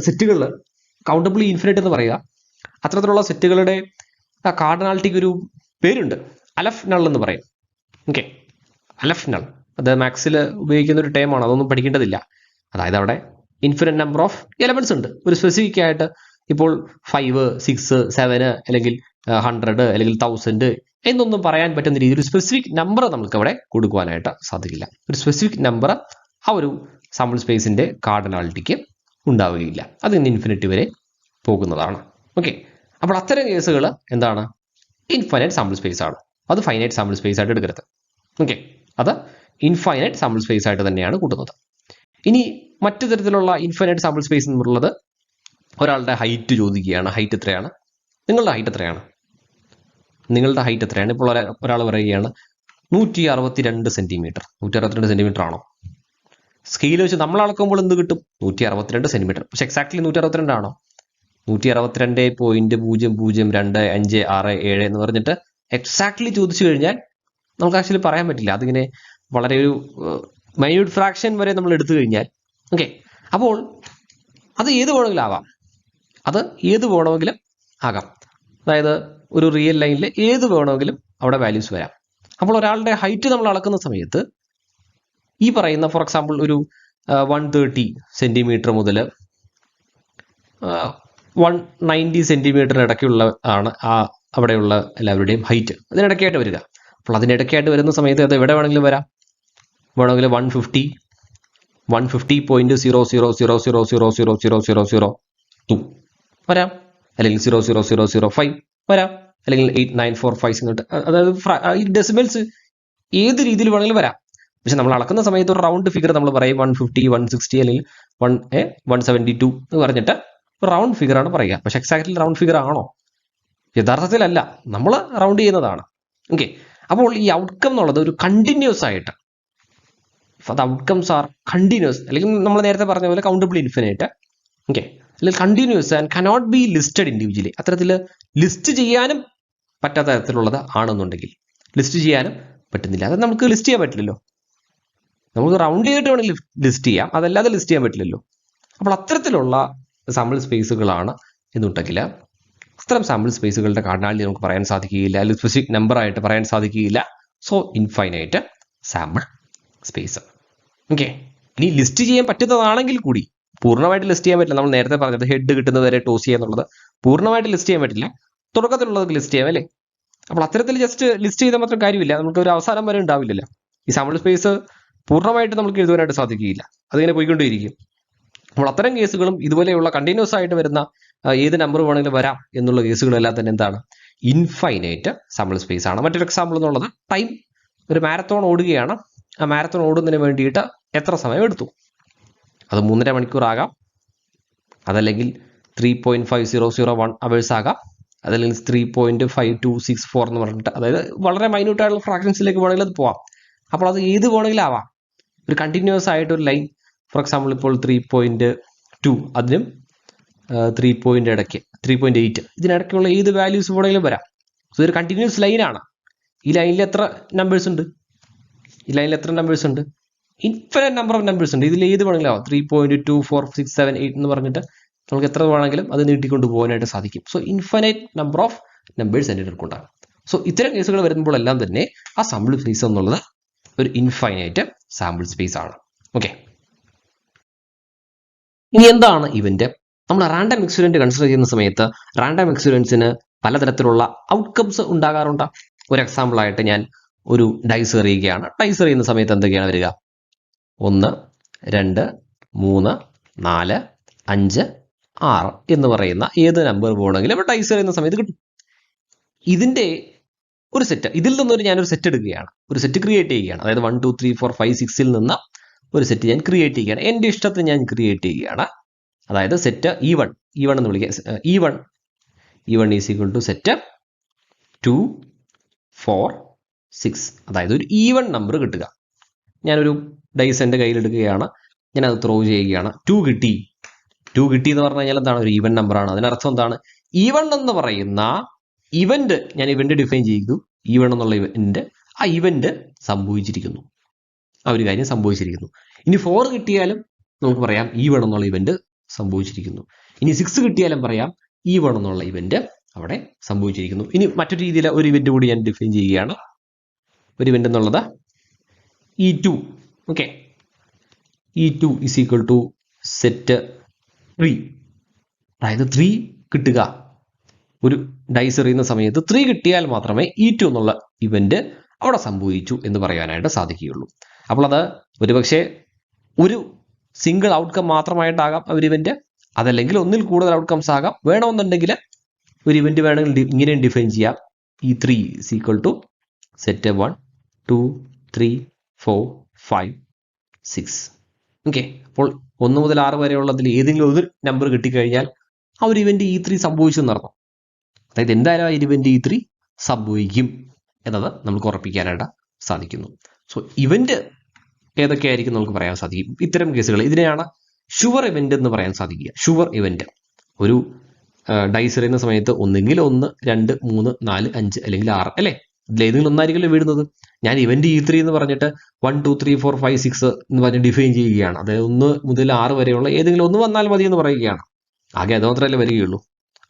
സെറ്റുകൾ കൗണ്ടബിളി ഇൻഫിനിറ്റ് എന്ന് പറയുക. അത്തരത്തിലുള്ള സെറ്റുകളുടെ കാർഡിനാലിറ്റിക്ക് ഒരു പേരുണ്ട്, അലഫ് നൾ എന്ന് പറയും. ഓക്കെ, അലഫ് നൾ അത് മാത്സിൽ ഉപയോഗിക്കുന്ന ഒരു ടേമാണ്, അതൊന്നും പഠിക്കേണ്ടതില്ല. അതായത് അവിടെ ഇൻഫിനിറ്റ് നമ്പർ ഓഫ് എലമെന്റ്സ് ഉണ്ട്. ഒരു സ്പെസിഫിക് ആയിട്ട് ഇപ്പോൾ 5 6 7 അല്ലെങ്കിൽ 100 അല്ലെങ്കിൽ 1000 എന്നൊന്നും പറയാൻ പറ്റുന്ന രീതിയിൽ ഒരു സ്പെസിഫിക് നമ്പർ നമുക്ക് അവിടെ കൊടുക്കുവാനായിട്ട് സാധിക്കില്ല. ഒരു സ്പെസിഫിക് നമ്പർ ആ ഒരു സാമ്പിൾ സ്പേസിന്റെ കാർഡിനാലിറ്റിക്ക് ഉണ്ടാവുകയില്ല. അത് ഇൻഫിനിറ്റി വരെ പോകുന്നതാണ്. ഓക്കെ, അപ്പോൾ അത്തരം കേസുകൾ എന്താണ്? ഇൻഫൈനൈറ്റ് സാമ്പിൾ സ്പേസ് ആണ്. അത് ഫൈനൈറ്റ് സാമ്പിൾ സ്പേസ് ആയിട്ട് എടുക്കരുത്. ഓക്കെ, അത് ഇൻഫൈനൈറ്റ് സാമ്പിൾ സ്പേസ് ആയിട്ട് തന്നെയാണ് കൂട്ടുന്നത്. ഇനി മറ്റു തരത്തിലുള്ള ഇൻഫൈനൈറ്റ് സാമ്പിൾ സ്പേസ് എന്നുള്ളത് ഒരാളുടെ ഹൈറ്റ് ചോദിക്കുകയാണ്. ഹൈറ്റ് എത്രയാണ്? നിങ്ങളുടെ ഹൈറ്റ് എത്രയാണ്? നിങ്ങളുടെ ഹൈറ്റ് എത്രയാണ്? ഇപ്പോൾ ഒരാൾ പറയുകയാണ് 162 സെന്റിമീറ്റർ. 162 സെന്റിമീറ്റർ ആണോ? സ്കെയിൽ വെച്ച് നമ്മൾ അളക്കുമ്പോൾ എന്ത് കിട്ടും? 162 സെന്റിമീറ്റർ. പക്ഷെ എക്സാക്ട്ലി 162 ആണോ? 162.002567 എന്ന് പറഞ്ഞിട്ട് എക്സാക്ട്ലി ചോദിച്ചു കഴിഞ്ഞാൽ നമുക്ക് ആക്ച്വലി പറയാൻ പറ്റില്ല. അതിങ്ങനെ വളരെ ഒരു മൈന്യൂട്ട് ഫ്രാക്ഷൻ വരെ നമ്മൾ എടുത്തു കഴിഞ്ഞാൽ, ഓക്കെ, അപ്പോൾ അത് ഏത് വേണമെങ്കിലും ആവാം. അത് ഏത് വേണമെങ്കിലും ആകാം. അതായത് ഒരു റിയൽ ലൈനിൽ ഏത് വേണമെങ്കിലും അവിടെ വാല്യൂസ് വരാം. അപ്പോൾ ഒരാളുടെ ഹൈറ്റ് നമ്മൾ അളക്കുന്ന സമയത്ത് ഈ പറയുന്ന ഫോർ എക്സാമ്പിൾ ഒരു 130 സെന്റിമീറ്റർ മുതൽ 190 സെന്റിമീറ്ററിന് ഇടയ്ക്കുള്ള ആണ് അവിടെയുള്ള എല്ലാവരുടെയും ഹൈറ്റ്. അതിനിടയ്ക്കായിട്ട് വരിക. അപ്പോൾ അതിനിടയ്ക്കായിട്ട് വരുന്ന സമയത്ത് അത് എവിടെ വേണമെങ്കിലും വരാം. വേണമെങ്കിൽ 150.0000000002 വരാം, അല്ലെങ്കിൽ 0.0005 വരാം, അല്ലെങ്കിൽ 8945. അതായത് ഈ ഡെസിമൽസ് ഏത് രീതിയിൽ വേണമെങ്കിലും വരാം. പക്ഷെ നമ്മൾ അളക്കുന്ന സമയത്ത് ഒരു റൗണ്ട് ഫിഗർ നമ്മൾ പറയും 150, 160 അല്ലെങ്കിൽ 172 എന്ന് പറഞ്ഞിട്ട് റൗണ്ട് ഫിഗർ ആണ് പറയുക. പക്ഷെ എക്സാക്ട്ലി റൗണ്ട് ഫിഗർ ആണോ? യഥാർത്ഥത്തിലല്ല, നമ്മൾ റൗണ്ട് ചെയ്യുന്നതാണ്. ഓക്കെ, അപ്പോൾ ഈ ഔട്ട്കം എന്നുള്ളത് ഒരു കണ്ടിന്യൂസ് ആയിട്ട്, അത് ഔട്ട്കംസ് ആർ കണ്ടിന്യൂസ്, അല്ലെങ്കിൽ നമ്മൾ നേരത്തെ പറഞ്ഞ പോലെ കൗണ്ടബിൾ ഇൻഫിനിറ്റ്, ഓക്കെ, അല്ലെങ്കിൽ continuous and cannot be listed individually. അത്തരത്തിൽ ലിസ്റ്റ് ചെയ്യാനും പറ്റാത്ത തരത്തിലുള്ളത് ആണെന്നുണ്ടെങ്കിൽ ലിസ്റ്റ് ചെയ്യാനും പറ്റുന്നില്ല. അത് നമുക്ക് ലിസ്റ്റ് ചെയ്യാൻ പറ്റില്ലല്ലോ. നമുക്ക് റൗണ്ട് ചെയ്തിട്ട് വേണമെങ്കിൽ ലിസ്റ്റ് ചെയ്യാം, അതല്ലാതെ ലിസ്റ്റ് ചെയ്യാൻ പറ്റില്ലല്ലോ. അപ്പോൾ അത്തരത്തിലുള്ള സാമ്പിൾ സ്പേസുകളാണ് എന്നുണ്ടെങ്കിൽ അത്തരം സാമ്പിൾ സ്പേസുകളുടെ കാർഡിനാലിറ്റി നമുക്ക് പറയാൻ സാധിക്കുകയില്ല, അല്ലെങ്കിൽ സ്പെസിഫിക് നമ്പർ ആയിട്ട് പറയാൻ സാധിക്കുകയില്ല. So infinite sample space. Okay, ഇനി ലിസ്റ്റ് ചെയ്യാൻ പറ്റുന്നതാണെങ്കിൽ കൂടി പൂർണ്ണമായിട്ട് ലിസ്റ്റ് ചെയ്യാൻ പറ്റില്ല. നമ്മൾ നേരത്തെ പറഞ്ഞത് ഹെഡ് കിട്ടുന്നത് വരെ ടോസ് ചെയ്യുക എന്നുള്ളത് പൂർണ്ണമായിട്ട് ലിസ്റ്റ് ചെയ്യാൻ പറ്റില്ല. തുടക്കത്തിലുള്ളത് ലിസ്റ്റ് ചെയ്യാം അല്ലേ? അപ്പോൾ അത്തരത്തിൽ ജസ്റ്റ് ലിസ്റ്റ് ചെയ്താൽ മാത്രം കാര്യമില്ല, നമുക്ക് ഒരു അവസാനം വരെ ഉണ്ടാവില്ലല്ലോ. ഈ സാമ്പിൾ സ്പേസ് പൂർണ്ണമായിട്ട് നമുക്ക് എഴുതുവാനായിട്ട് സാധിക്കുകയില്ല, അതിങ്ങനെ പോയിക്കൊണ്ടേയിരിക്കും. അപ്പോൾ അത്തരം കേസുകളും ഇതുപോലെയുള്ള കണ്ടിന്യൂസ് ആയിട്ട് വരുന്ന ഏത് നമ്പർ വേണമെങ്കിലും വരാം എന്നുള്ള കേസുകളെല്ലാം തന്നെ എന്താണ്? ഇൻഫൈനൈറ്റ് സാമ്പിൾ സ്പേസ് ആണ്. മറ്റൊരു എക്സാമ്പിൾ എന്നുള്ളത് ടൈം. ഒരു മാരത്തോൺ ഓടുകയാണ്. ആ മാരത്തോൺ ഓടുന്നതിന് വേണ്ടിയിട്ട് എത്ര സമയം എടുത്തു? അത് 3.5 മണിക്കൂർ ആകാം, അതല്ലെങ്കിൽ 3.5001 അവേഴ്സ് ആകാം, അതല്ലെങ്കിൽ 3.5264 എന്ന് പറഞ്ഞിട്ട്, അതായത് വളരെ മൈന്യൂട്ട് ആയിട്ടുള്ള ഫ്രാക്ഷൻസിലേക്ക് വേണമെങ്കിൽ അത് പോവാം. അപ്പോൾ അത് ഏത് വേണമെങ്കിലും ആവാം. ഒരു കണ്ടിന്യൂസ് ആയിട്ട് ഒരു ലൈൻ, ഫോർ എക്സാമ്പിൾ ഇപ്പോൾ 3.2, അതിനും 3.8 ഇതിനിടയ്ക്കുള്ള ഏത് വാല്യൂസ് വേണമെങ്കിലും വരാം. സോ ഇതൊരു കണ്ടിന്യൂസ് ലൈനാണ്. ഈ ലൈനിൽ എത്ര നമ്പേഴ്സ് ഉണ്ട്? ഇൻഫിനിറ്റ് നമ്പർ ഓഫ് നമ്പേഴ്സ് ഉണ്ട്. ഇതിൽ ഏത് വേണമെങ്കിലും ആവാം. 3.24678 എന്ന് പറഞ്ഞിട്ട് നമുക്ക് എത്ര വേണമെങ്കിലും അത് നീട്ടിക്കൊണ്ട് പോകാനായിട്ട് സാധിക്കും. So infinite number of numbers എൻ്റെ എടുക്കുണ്ടാകും. സോ ഇത്തരം കേസുകൾ വരുമ്പോഴെല്ലാം തന്നെ ആ സാമ്പിൾ സ്പേസ് എന്നുള്ളത് ഒരു ഇൻഫൈനൈറ്റ് സാമ്പിൾ സ്പേസ് ആണ്. ഓക്കെ, ഇനി എന്താണ് ഇവന്റ്? നമ്മൾ റാൻഡം എക്സ്പെരിമെന്റ് കൺസിഡർ ചെയ്യുന്ന സമയത്ത് റാൻഡം എക്സ്പെരിമെന്റ്സിന് പലതരത്തിലുള്ള ഔട്ട്കംസ് ഉണ്ടാകാറുണ്ട്. ഒരു എക്സാമ്പിൾ ആയിട്ട് ഞാൻ ഒരു ഡൈസ് എറിയുകയാണ്. ഡൈസ് എറിയുന്ന സമയത്ത് എന്തൊക്കെയാണ് വരിക? 1, 2, 3, 4, 5, 6 എന്ന് പറയുന്ന ഏത് നമ്പർ വേണമെങ്കിലും ഡൈസ് എറിയുന്ന സമയത്ത് കിട്ടും. ഇതിന്റെ ഒരു സെറ്റ്, ഇതിൽ നിന്നൊരു ഞാനൊരു സെറ്റ് എടുക്കുകയാണ്, ഒരു സെറ്റ് ക്രിയേറ്റ് ചെയ്യുകയാണ്. അതായത് 1, 2, 3, 4, 5, 6 നിന്ന് ഒരു സെറ്റ് ഞാൻ ക്രിയേറ്റ് ചെയ്യുകയാണ്. എൻ്റെ ഇഷ്ടത്തിന് ഞാൻ ക്രിയേറ്റ് ചെയ്യുകയാണ്. അതായത് സെറ്റ് E1 എന്ന് വിളിക്കുക. E1 is equal to set 2, 4, 6. അതായത് ഒരു E1 നമ്പർ കിട്ടുക. ഞാനൊരു ഡൈസ് എൻ്റെ കയ്യിലെടുക്കുകയാണ്, ഞാനത് ത്രോ ചെയ്യുകയാണ്. 2 കിട്ടി എന്ന് പറഞ്ഞു കഴിഞ്ഞാൽ എന്താണ്? ഒരു ഈവൻ നമ്പറാണ്. അതിനർത്ഥം എന്താണ്? E1 എന്ന് പറയുന്ന ഇവന്റ്, ഞാൻ ഇവന്റ് ഡിഫൈൻ ചെയ്തു. E1 എന്നുള്ള ഇവന്റ്, ആ ഇവന്റ് സംഭവിച്ചിരിക്കുന്നു, ആ ഒരു കാര്യം സംഭവിച്ചിരിക്കുന്നു. ഇനി 4 കിട്ടിയാലും നമുക്ക് പറയാം E1 എന്നുള്ള ഇവന്റ് സംഭവിച്ചിരിക്കുന്നു. ഇനി 6 കിട്ടിയാലും പറയാം E1 എന്നുള്ള ഇവന്റ് അവിടെ സംഭവിച്ചിരിക്കുന്നു. ഇനി മറ്റൊരു രീതിയിൽ ഒരു ഇവന്റ് കൂടി ഞാൻ ഡിഫൈൻ ചെയ്യുകയാണ്. ഒരു ഇവന്റ് എന്നുള്ളത് E2. Okay, E2 is equal to set 3. അതായത് 3 കിട്ടുക. ഒരു ഡൈസ് എറിയുന്ന സമയത്ത് 3 കിട്ടിയാൽ മാത്രമേ E2 എന്നുള്ള ഇവന്റ് അവിടെ സംഭവിച്ചു എന്ന് പറയാനായിട്ട് സാധിക്കുകയുള്ളൂ. അപ്പോൾ അത് ഒരുപക്ഷെ ഒരു സിംഗിൾ ഔട്ട്കം മാത്രമായിട്ടാകാം ഒരു ഇവന്റ്, അതല്ലെങ്കിൽ ഒന്നിൽ കൂടുതൽ ഔട്ട്കംസ് ആകാം. വേണമെന്നുണ്ടെങ്കിൽ ഒരു ഇവന്റ് വേണമെങ്കിൽ ഇങ്ങനെയും ഡിഫൈൻ ചെയ്യാം. E3 is equal to set 1 2 3 4 5 6. Okay, അപ്പോൾ 1 മുതൽ 6 വരെയുള്ളതിൽ ഏതെങ്കിലും ഒരു നമ്പർ കിട്ടിക്കഴിഞ്ഞാൽ ആ ഒരു ഇവന്റ് E3 സംഭവിച്ചു എന്നർത്ഥം. അതായത് എന്തായാലും ആ ഇവന്റ് E3 സംഭവിക്കും എന്നത് നമുക്ക് ഉറപ്പിക്കാനായിട്ട് സാധിക്കുന്നു. സോ ഇവന്റ് ഏതൊക്കെയായിരിക്കും നമുക്ക് പറയാൻ സാധിക്കും. ഇത്തരം കേസുകൾ ഇതിനെയാണ് ഷുവർ ഇവന്റ് എന്ന് പറയാൻ സാധിക്കുക. ഷുവർ ഇവന്റ് ഒരു ഡൈസ് എറിയുന്ന സമയത്ത് ഒന്നെങ്കിൽ 1 2 3 4 5 അല്ലെങ്കിൽ 6 അല്ലേ, ഇതിലേതെങ്കിലും ഒന്നായിരിക്കുമല്ലോ വീഴുന്നത്. ഞാൻ ഇവന്റ് E3 എന്ന് പറഞ്ഞിട്ട് 1 2 3 4 5 6 എന്ന് പറഞ്ഞ് ഡിഫൈൻ ചെയ്യുകയാണ്. അതായത് 1 മുതൽ 6 വരെയുള്ള ഏതെങ്കിലും ഒന്ന് വന്നാൽ മതി എന്ന് പറയുകയാണ്. ആകെ അത് മാത്രമല്ലേ വരികയുള്ളൂ.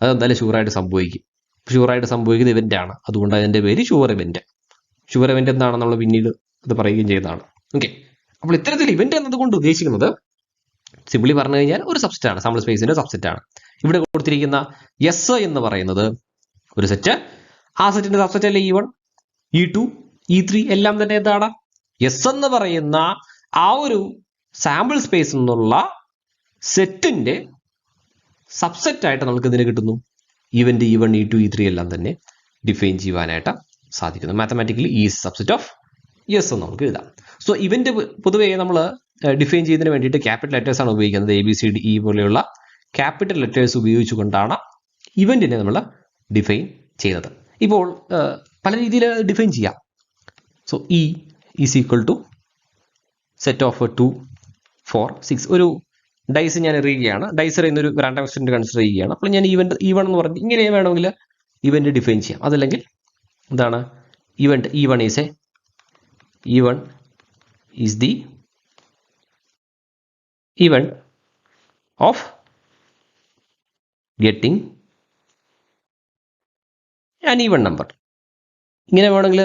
അതെന്തായാലും ഷുവറായിട്ട് സംഭവിക്കും. ഷുവറായിട്ട് സംഭവിക്കുന്ന ഇവന്റ് ആണ്. അതുകൊണ്ട് അതിന്റെ പേര് ഷുവർ ഇവന്റ്. ഷുവർ ഇവന്റ് എന്താണ് നമ്മൾ പിന്നീട് അത് പറയുകയും ചെയ്തതാണ്. ഓക്കെ, അപ്പോൾ ഇത്തരത്തിൽ ഇവന്റ് എന്നതുകൊണ്ട് ഉദ്ദേശിക്കുന്നത് സിംപ്ലി പറഞ്ഞു കഴിഞ്ഞാൽ ഒരു സബ്സെറ്റ് ആണ്, സാമ്പിൾ സ്പേസിന്റെ സബ്സെറ്റ് ആണ്. ഇവിടെ കൊടുത്തിരിക്കുന്ന എസ് എന്ന് പറയുന്നത് ഒരു സെറ്റ്, ആ സെറ്റിന്റെ സബ്സെറ്റ് അല്ലേ E1 E2 E3 എല്ലാം തന്നെ എന്താണ് എസ് എന്ന് പറയുന്ന ആ ഒരു സാമ്പിൾ സ്പേസ് എന്നുള്ള സെറ്റിന്റെ സബ്സെറ്റ് ആയിട്ട് നമുക്ക് ഇതിന് കിട്ടുന്നു. ഇവന്റ് E1 E2 E3 എല്ലാം തന്നെ ഡിഫൈൻ ചെയ്യുവാനായിട്ട് സാധിക്കുന്നു. മാത്തമാറ്റിക്കലി ഈ സബ്സെറ്റ് ഓഫ് എസ് എന്ന് നമുക്ക് എഴുതാം. സോ ഇവന്റ് പൊതുവേ നമ്മൾ ഡിഫൈൻ ചെയ്യുന്നതിന് വേണ്ടിയിട്ട് ക്യാപിറ്റൽ ലെറ്റേഴ്സ് ആണ് ഉപയോഗിക്കുന്നത്. ABCDE പോലെയുള്ള ക്യാപിറ്റൽ ലെറ്റേഴ്സ് ഉപയോഗിച്ചുകൊണ്ടാണ് ഇവന്റിനെ നമ്മൾ ഡിഫൈൻ ചെയ്യുന്നത്. ഇപ്പോൾ പല രീതിയിൽ ഡിഫൈൻ ചെയ്യാം. So E is equal to set of 2 4 6. ഒരു ഡൈസ് ഞാൻ എറിയുകയാണ്. ഡൈസ് എറിയുന്ന ഒരു റാൻഡം എക്സ്റ്റന്റ് കൺസിഡർ ചെയ്യുകയാണ്. അപ്പോൾ ഞാൻ ഇവന്റ് E1 എന്ന് പറഞ്ഞ് ഇങ്ങനെ വേണമെങ്കിൽ ഇവന്റ് ഡിഫൈൻ ചെയ്യാം. അതല്ലെങ്കിൽ എന്താണ് event E1 is the event of getting an even number. ഇങ്ങനെ വേണമെങ്കിൽ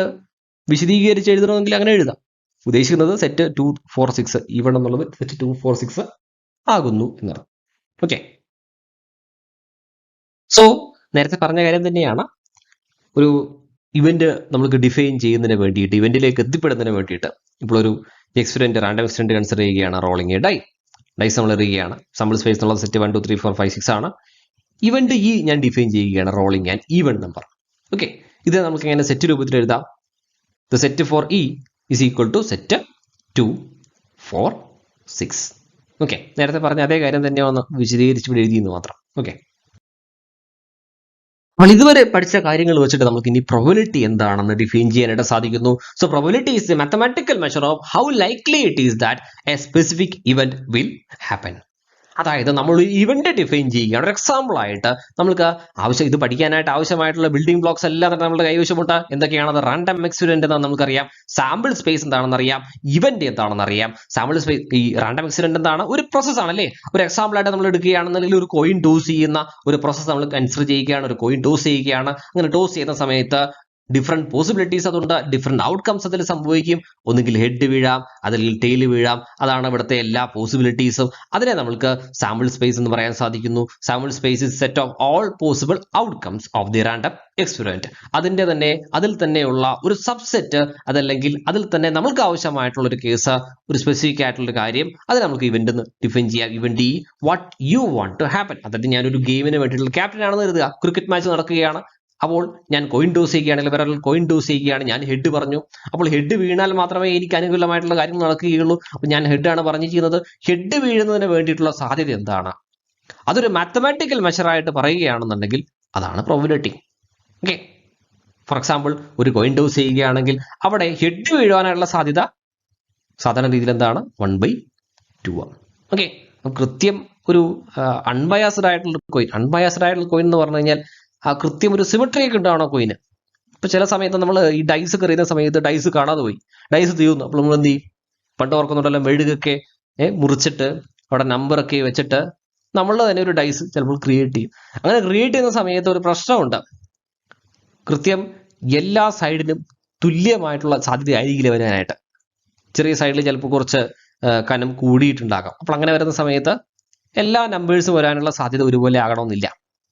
വിശദീകരിച്ച് എഴുതണമെങ്കിൽ അങ്ങനെ എഴുതാം. ഉദ്ദേശിക്കുന്നത് സെറ്റ് 2 4 6 ഈവൺ എന്നുള്ളത് സെറ്റ് 2 4 6 ആകുന്നു എന്നാണ്. ഓക്കെ, സോ നേരത്തെ പറഞ്ഞ കാര്യം തന്നെയാണ്. ഒരു ഇവന്റ് നമുക്ക് ഡിഫൈൻ ചെയ്യുന്നതിന് വേണ്ടിയിട്ട്, ഇവന്റിലേക്ക് എത്തിപ്പെടുന്നതിന് വേണ്ടിയിട്ട് ഇപ്പോൾ ഒരു എക്സ്പെരിമെന്റ് റാൻഡം എക്സ്റ്റന്റ് കൺസിഡർ ചെയ്യുകയാണ്. റോളിംഗ് എ ഡൈസ് നമ്മൾ എറിയുകയാണ്. സാമ്പിൾ സ്പേസ് എന്നുള്ള സെറ്റ് 1 2 3 4 5 6 ആണ്. ഇവന്റ് ഞാൻ ഡിഫൈൻ ചെയ്യുകയാണ് rolling and even number. Okay, ഇത് നമുക്ക് എങ്ങനെ സെറ്റ് രൂപത്തിൽ എഴുതാം. The set for E is equal to set 2 4 6. Okay, നേരത്തെ പറഞ്ഞ അതേ കാര്യം തന്നെ ഒന്ന് വിശദീകരിച്ച് എഴുതിയെന്ന് മാത്രം. ഓക്കെ, അപ്പോൾ ഇതുവരെ പഠിച്ച കാര്യങ്ങൾ വെച്ചിട്ട് നമുക്ക് ഇനി പ്രോബബിലിറ്റി എന്താണെന്ന് ഡിഫൈൻ ചെയ്യാനായിട്ട് സാധിക്കുന്നു. So probability is the mathematical measure of how likely it is that A specific event will happen. അതായത് നമ്മൾ ഒരു ഇവന്റ് ഡിഫൈൻ ചെയ്യുകയാണ്. ഒരു എക്സാമ്പിൾ ആയിട്ട് നമുക്ക് ഇത് പഠിക്കാനായിട്ട് ആവശ്യമായിട്ടുള്ള ബിൽഡിംഗ് ബ്ലോക്സ് എല്ലാം തന്നെ നമ്മുടെ കൈവശമുണ്ട്. എന്തൊക്കെയാണത്? റാൻഡം എക്സ്പെരിമെന്റ് എന്താണെന്ന് നമുക്കറിയാം, സാമ്പിൾ സ്പേസ് എന്താണെന്ന് അറിയാം, ഇവന്റ് എന്താണെന്ന് അറിയാം. സാമ്പിൾ സ്പേസ്, ഈ റാൻഡം എക്സ്പെരിമെന്റ് എന്താണ്? ഒരു പ്രോസസ് ആണല്ലേ. ഒരു എക്സാമ്പിൾ ആയിട്ട് നമ്മൾ എടുക്കുകയാണെന്നുണ്ടെങ്കിൽ ഒരു കോയിൻ ടോസ് ചെയ്യുന്ന ഒരു പ്രോസസ് നമ്മൾ കൺസിഡർ ചെയ്യുകയാണ്. ഒരു കോയിൻ ടോസ് ചെയ്യുകയാണ്. അങ്ങനെ ടോസ് ചെയ്യുന്ന സമയത്ത് ഡിഫറെന്റ് പോസിബിലിറ്റീസ് അതുണ്ട്, ഡിഫറെന്റ് ഔട്ട്കംസ് അതിൽ സംഭവിക്കും. ഒന്നുകിൽ ഹെഡ് വീഴാം, അല്ലെങ്കിൽ ടെയിൽ വീഴാം. അതാണ് ഇവിടുത്തെ എല്ലാ പോസിബിലിറ്റീസും. അതിനെ നമുക്ക് സാമ്പിൾ സ്പേസ് എന്ന് പറയാൻ സാധിക്കുന്നു. Sample space is set of all possible outcomes of the random experiment. അതിൽ തന്നെയുള്ള ഒരു സബ്സെറ്റ്, അതല്ലെങ്കിൽ അതിൽ തന്നെ നമുക്ക് ആവശ്യമായിട്ടുള്ള ഒരു കേസ്, ഒരു സ്പെസിഫിക് ആയിട്ടുള്ള ഒരു കാര്യം, അത് നമുക്ക് ഇവന്റ് എന്ന് ഡിഫൈൻ ചെയ്യാം. Event what you want to happen. അതായത് ഞാനൊരു ഗെയിമിന് വേണ്ടിയിട്ടുള്ള ക്യാപ്റ്റൻ ആണെന്ന് കരുതുക. ക്രിക്കറ്റ് മാച്ച് നടക്കുകയാണ്. അപ്പോൾ ഞാൻ കോയിൻ ടോസ് ചെയ്യുകയാണെങ്കിൽ വേറെ കോയിൻ ടോസ് ചെയ്യുകയാണ്. ഞാൻ ഹെഡ് പറഞ്ഞു. അപ്പോൾ ഹെഡ് വീണാൽ മാത്രമേ എനിക്ക് അനുകൂലമായിട്ടുള്ള കാര്യങ്ങൾ നടക്കുകയുള്ളൂ. അപ്പോൾ ഞാൻ ഹെഡാണ് പറഞ്ഞിരിക്കുന്നത്. ഹെഡ് വീഴുന്നതിന് വേണ്ടിയിട്ടുള്ള സാധ്യത എന്താണ്? അതൊരു മാത്തമാറ്റിക്കൽ മെഷറായിട്ട് പറയുകയാണെന്നുണ്ടെങ്കിൽ അതാണ് പ്രോബബിലിറ്റി. ഓക്കെ, ഫോർ എക്സാമ്പിൾ ഒരു കോയിൻ ടോസ് ചെയ്യുകയാണെങ്കിൽ അവിടെ ഹെഡ് വീഴാനുള്ള സാധ്യത സാധാരണ രീതിയിൽ എന്താണ്? 1/2 ആണ്. ഓക്കെ, കൃത്യം ഒരു അൺബയാസ്ഡ് ആയിട്ടുള്ള കോയിൻ എന്ന് പറഞ്ഞു കഴിഞ്ഞാൽ കൃത്യം ഒരു സിമെട്രി ഒക്കെ ഉണ്ടാവണം കോയിന്. ഇപ്പൊ ചില സമയത്ത് നമ്മൾ ഈ ഡൈസ് ഒക്കെ എറിയുന്ന സമയത്ത് ഡൈസ് കാണാതെ പോയി, ഡൈസ് തീർന്നു. അപ്പോൾ നമ്മൾ എന്ത് ചെയ്യും? പണ്ട് ഓർക്കുന്നുണ്ടല്ലോ, മെഴുകൊക്കെ മുറിച്ചിട്ട് അവിടെ നമ്പറൊക്കെ വെച്ചിട്ട് നമ്മൾ തന്നെ ഒരു ഡൈസ് ചിലപ്പോൾ ക്രിയേറ്റ് ചെയ്യും. അങ്ങനെ ക്രിയേറ്റ് ചെയ്യുന്ന സമയത്ത് ഒരു പ്രശ്നമുണ്ട്. കൃത്യം എല്ലാ സൈഡിലും തുല്യമായിട്ടുള്ള സാധ്യത ആയിരിക്കില്ല വരാനായിട്ട്. ചെറിയ സൈഡിൽ ചിലപ്പോൾ കുറച്ച് കനം കൂടിയിട്ടുണ്ടാകാം. അപ്പോൾ അങ്ങനെ വരുന്ന സമയത്ത് എല്ലാ നമ്പേഴ്സും വരാനുള്ള സാധ്യത ഒരുപോലെ ആകണമെന്നില്ല.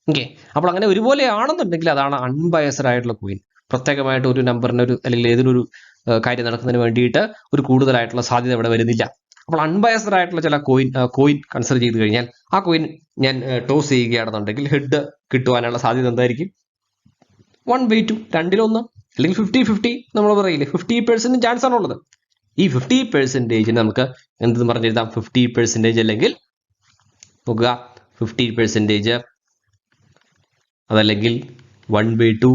ഓക്കെ, അപ്പോൾ അങ്ങനെ ഒരുപോലെ ആണെന്നുണ്ടെങ്കിൽ അതാണ് അൺബയസ്ഡ് ആയിട്ടുള്ള കോയിൻ. പ്രത്യേകമായിട്ട് ഒരു നമ്പറിന് അല്ലെങ്കിൽ ഏതൊരു കാര്യം നടക്കുന്നതിന് വേണ്ടിയിട്ട് ഒരു കൂടുതലായിട്ടുള്ള സാധ്യത ഇവിടെ വരുന്നില്ല. അപ്പോൾ അൺബയസ്ഡ് ആയിട്ടുള്ള ചില കോയിൻ കൺസിഡർ ചെയ്ത് കഴിഞ്ഞാൽ ആ കോയിൻ ഞാൻ ടോസ് ചെയ്യുകയാണെന്നുണ്ടെങ്കിൽ ഹെഡ് കിട്ടുവാനുള്ള സാധ്യത എന്തായിരിക്കും? 1/2, രണ്ടിലൊന്ന്, അല്ലെങ്കിൽ 50-50 നമ്മൾ പറയില്ലേ, 50% ചാൻസ് ആണുള്ളത്. ഈ 50% നമുക്ക് എന്തെന്ന് പറഞ്ഞെഴുതാം? 50% അല്ലെങ്കിൽ നോക്കുക 50%, അതല്ലെങ്കിൽ 1/2,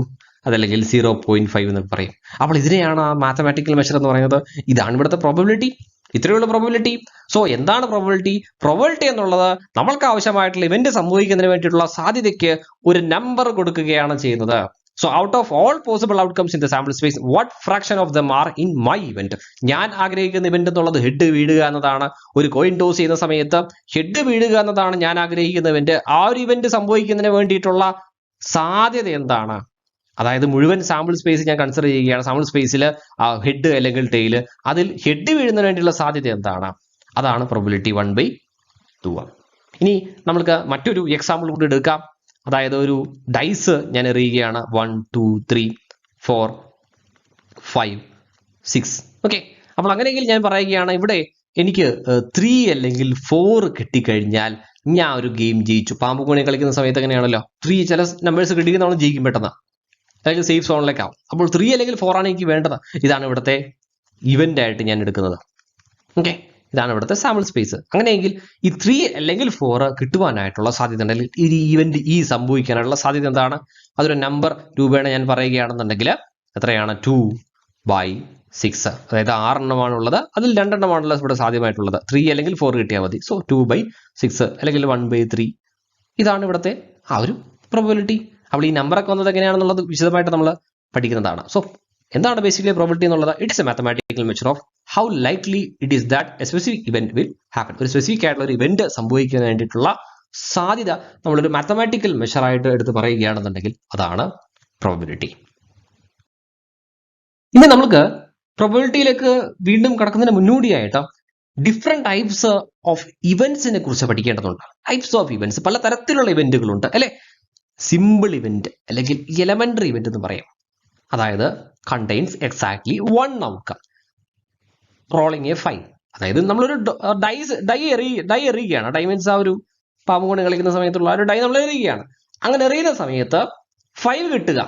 അതല്ലെങ്കിൽ 0.5 എന്ന് പറയും. അപ്പോൾ ഇതിനെയാണ് ആ മാത്തമാറ്റിക്കൽ മെഷർ എന്ന് പറയുന്നത്. ഇതാണ് ഇവിടുത്തെ പ്രോബബിലിറ്റി. ഇത്രയുള്ള പ്രോബബിലിറ്റി. സോ എന്താണ് പ്രോബബിലിറ്റി? പ്രോബബിലിറ്റി എന്നുള്ളത് നമ്മൾക്ക് ആവശ്യമായിട്ടുള്ള ഇവന്റ് സംഭവിക്കുന്നതിന് വേണ്ടിയിട്ടുള്ള സാധ്യതയ്ക്ക് ഒരു നമ്പർ കൊടുക്കുകയാണ് ചെയ്യുന്നത്. So out of all possible outcomes in the sample space, what fraction of them are in my event? ഞാൻ ആഗ്രഹിക്കുന്ന ഇവന്റ് എന്നുള്ളത് ഹെഡ് വീഴുക എന്നതാണ്. ഒരു കോയിൻ ടോസ് ചെയ്യുന്ന സമയത്ത് ഹെഡ് വീഴുക എന്നതാണ് ഞാൻ ആഗ്രഹിക്കുന്ന ഇവന്റ്. ആ ഒരു ഇവന്റ് സംഭവിക്കുന്നതിന് വേണ്ടിയിട്ടുള്ള സാധ്യത എന്താണ്? അതായത് മുഴുവൻ സാമ്പിൾ സ്പേസ് ഞാൻ കൺസിഡർ ചെയ്യുകയാണ്. സാമ്പിൾ സ്പേസിൽ ഹെഡ് അല്ലെങ്കിൽ ടെയിൽ, അതിൽ ഹെഡ് വീഴുന്നതിന് വേണ്ടിയുള്ള സാധ്യത എന്താണ്? അതാണ് പ്രോബബിലിറ്റി 1/2. ഇനി നമുക്ക് മറ്റൊരു എക്സാമ്പിൾ കൂടി എടുക്കാം. അതായത് ഒരു ഡൈസ് ഞാൻ എറിയുകയാണ്. 1, 2, 3, 4, 5, 6. ഓക്കെ, അപ്പോൾ അങ്ങനെയെങ്കിൽ ഞാൻ പറയുകയാണ് ഇവിടെ എനിക്ക് 3 അല്ലെങ്കിൽ 4 കിട്ടിക്കഴിഞ്ഞാൽ ഞാൻ ഒരു ഗെയിം ജയിച്ചു. പാമ്പുകോണി കളിക്കുന്ന സമയത്ത് എങ്ങനെയാണല്ലോ, 3 ചില നമ്പേഴ്സ് കിട്ടിക്കുന്ന നമ്മൾ ജയിക്കും പെട്ടെന്ന്, അല്ലെങ്കിൽ സേഫ് സോണിലേക്കാവും. അപ്പോൾ 3 അല്ലെങ്കിൽ 4 ആണ് എനിക്ക് വേണ്ടത്. ഇതാണ് ഇവിടുത്തെ ഇവന്റ് ആയിട്ട് ഞാൻ എടുക്കുന്നത്. ഓക്കെ, ഇതാണ് ഇവിടുത്തെ സാമ്പിൾ സ്പേസ്. അങ്ങനെയെങ്കിൽ ഈ 3 അല്ലെങ്കിൽ 4 കിട്ടുവാനായിട്ടുള്ള സാധ്യത ഉണ്ടെങ്കിൽ ഈ ഇവന്റ് സംഭവിക്കാനുള്ള സാധ്യത എന്താണ്? അതൊരു നമ്പർ രൂപേണ ഞാൻ പറയുകയാണെന്നുണ്ടെങ്കിൽ എത്രയാണ്? 2/6. അതായത് 6 എണ്ണമാണുള്ളത്, അതിൽ 2 എണ്ണമാണുള്ളത് ഇവിടെ സാധ്യമായിട്ടുള്ളത്. 3 അല്ലെങ്കിൽ 4 കിട്ടിയാൽ മതി. സോ 2/6 അല്ലെങ്കിൽ 1/3. ഇതാണ് ഇവിടുത്തെ ആ ഒരു പ്രോബബിലിറ്റി. അപ്പോൾ ഈ നമ്പറൊക്കെ വന്നത് എങ്ങനെയാണെന്നുള്ളത് വിശദമായിട്ട് നമ്മൾ പഠിക്കുന്നതാണ്. സോ എന്താണ് ബേസിക്കലി പ്രോബബിലിറ്റി എന്നുള്ളത്? It's A mathematical measure of how likely it is that A specific event will happen. ഒരു സ്പെസിഫിക് ആയിട്ടുള്ള ഒരു ഇവന്റ് സംഭവിക്കാൻ വേണ്ടിയിട്ടുള്ള സാധ്യത നമ്മളൊരു മാത്തമാറ്റിക്കൽ മെഷറായിട്ട് എടുത്ത് പറയുകയാണെന്നുണ്ടെങ്കിൽ അതാണ് പ്രോബബിലിറ്റി. ഇനി നമുക്ക് പ്രോബബിലിറ്റിയിലേക്ക് വീണ്ടും കടക്കുന്നതിന് മുന്നോടിയായിട്ട് ഡിഫറെന്റ് ടൈപ്സ് ഓഫ് ഇവന്റ്സിനെ കുറിച്ച് പഠിക്കേണ്ടതുണ്ട്. ടൈപ്സ് ഓഫ് ഇവന്റ്സ്, പല തരത്തിലുള്ള ഇവന്റുകളുണ്ട് അല്ലെ. സിമ്പിൾ ഇവന്റ് അല്ലെങ്കിൽ എലമെന്ററി ഇവന്റ് എന്ന് പറയും. അതായത് contains exactly 1 outcome. Rolling A 5, അതായത് നമ്മളൊരു ഡൈ എറിയുകയാണ്. ഡൈ മീൻസ് ആ ഒരു പാമ്പുകോണി കളിക്കുന്ന സമയത്തുള്ള ഒരു ഡൈ നമ്മൾ എറിയുകയാണ്. അങ്ങനെ എറിയുന്ന സമയത്ത് 5 കിട്ടുക,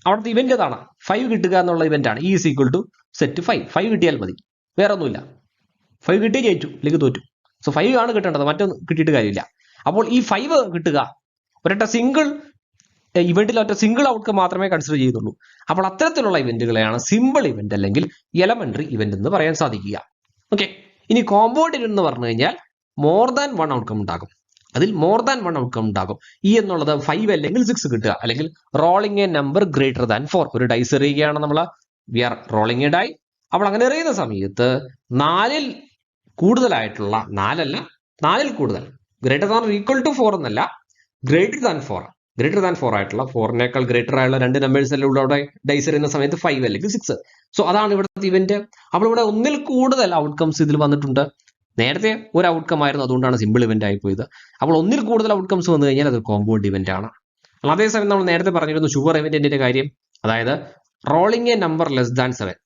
അവിടുത്തെ ഇവന്റ് അതാണ്. 5 കിട്ടുക എന്നുള്ള ഇവന്റ് ആണ്. ഈസ് ഈക്വൽ ടു സെറ്റ് 5 കിട്ടിയാൽ മതി, വേറെ ഒന്നുമില്ല. 5 കിട്ടി ജയിച്ചു, അല്ലെങ്കിൽ തോറ്റു. സോ 5 ആണ് കിട്ടേണ്ടത്, മറ്റൊന്നും കിട്ടിയിട്ട് കാര്യമില്ല. അപ്പോൾ ഈ 5 കിട്ടുക ഒരൊറ്റ സിംഗിൾ ഇവന്റിൽ ഒറ്റ സിംഗിൾ ഔട്ട്കം മാത്രമേ കൺസിഡർ ചെയ്യുന്നുള്ളൂ. അപ്പോൾ അത്തരത്തിലുള്ള ഇവന്റുകളെയാണ് സിമ്പിൾ ഇവന്റ് അല്ലെങ്കിൽ എലമെന്ററി ഇവന്റ് എന്ന് പറയാൻ സാധിക്കുക. ഓക്കെ, ഇനി കോമ്പൗണ്ട് ഇവന്റ് എന്ന് പറഞ്ഞു കഴിഞ്ഞാൽ മോർ ദാൻ 1 ഔട്ട്കം ഉണ്ടാകും. അതിൽ മോർ ദാൻ 1 ഔട്ട്കം ഉണ്ടാകും. എന്നുള്ളത് 5 അല്ലെങ്കിൽ 6 കിട്ടുക, അല്ലെങ്കിൽ rolling a number greater than 4. ഒരു ഡൈസ് എറിയുകയാണ് നമ്മൾ, we are rolling a die. അപ്പോൾ അങ്ങനെ എറിയുന്ന സമയത്ത് 4ൽ കൂടുതലായിട്ടുള്ള, 4 അല്ല 4ൽ കൂടുതൽ, ഗ്രേറ്റർ ദാൻ ഈക്വൽ ടു 4 എന്നല്ല, ഗ്രേറ്റർ ദാൻ 4 ആയിട്ടുള്ള 4നേക്കാൾ ഗ്രേറ്റർ ആയുള്ള 2 നമ്പേഴ്സ് എല്ലാം ഉള്ള അവിടെ ഡൈസ് എറിയുന്ന സമയത്ത് 5 അല്ലെങ്കിൽ 6. സോ അതാണ് ഇവിടുത്തെ ഇവന്റ്. അപ്പോൾ ഇവിടെ ഒന്നിൽ കൂടുതൽ ഔട്ട്കംസ് ഇതിൽ വന്നിട്ടുണ്ട്. നേരത്തെ ഒരു ഔട്ട്കം ആയിരുന്നു, അതുകൊണ്ടാണ് സിമ്പിൾ ഇവന്റ് ആയി പോയത്. അപ്പോൾ ഒന്നിൽ കൂടുതൽ ഔട്ട്കംസ് വന്നു കഴിഞ്ഞാൽ അത് കോമ്പൗണ്ട് ഇവന്റ് ആണ്. അതേസമയം നമ്മൾ നേരത്തെ പറഞ്ഞിരുന്നു ഷുവർ ഇവന്റിന്റെ കാര്യം. അതായത് rolling a number less than 7,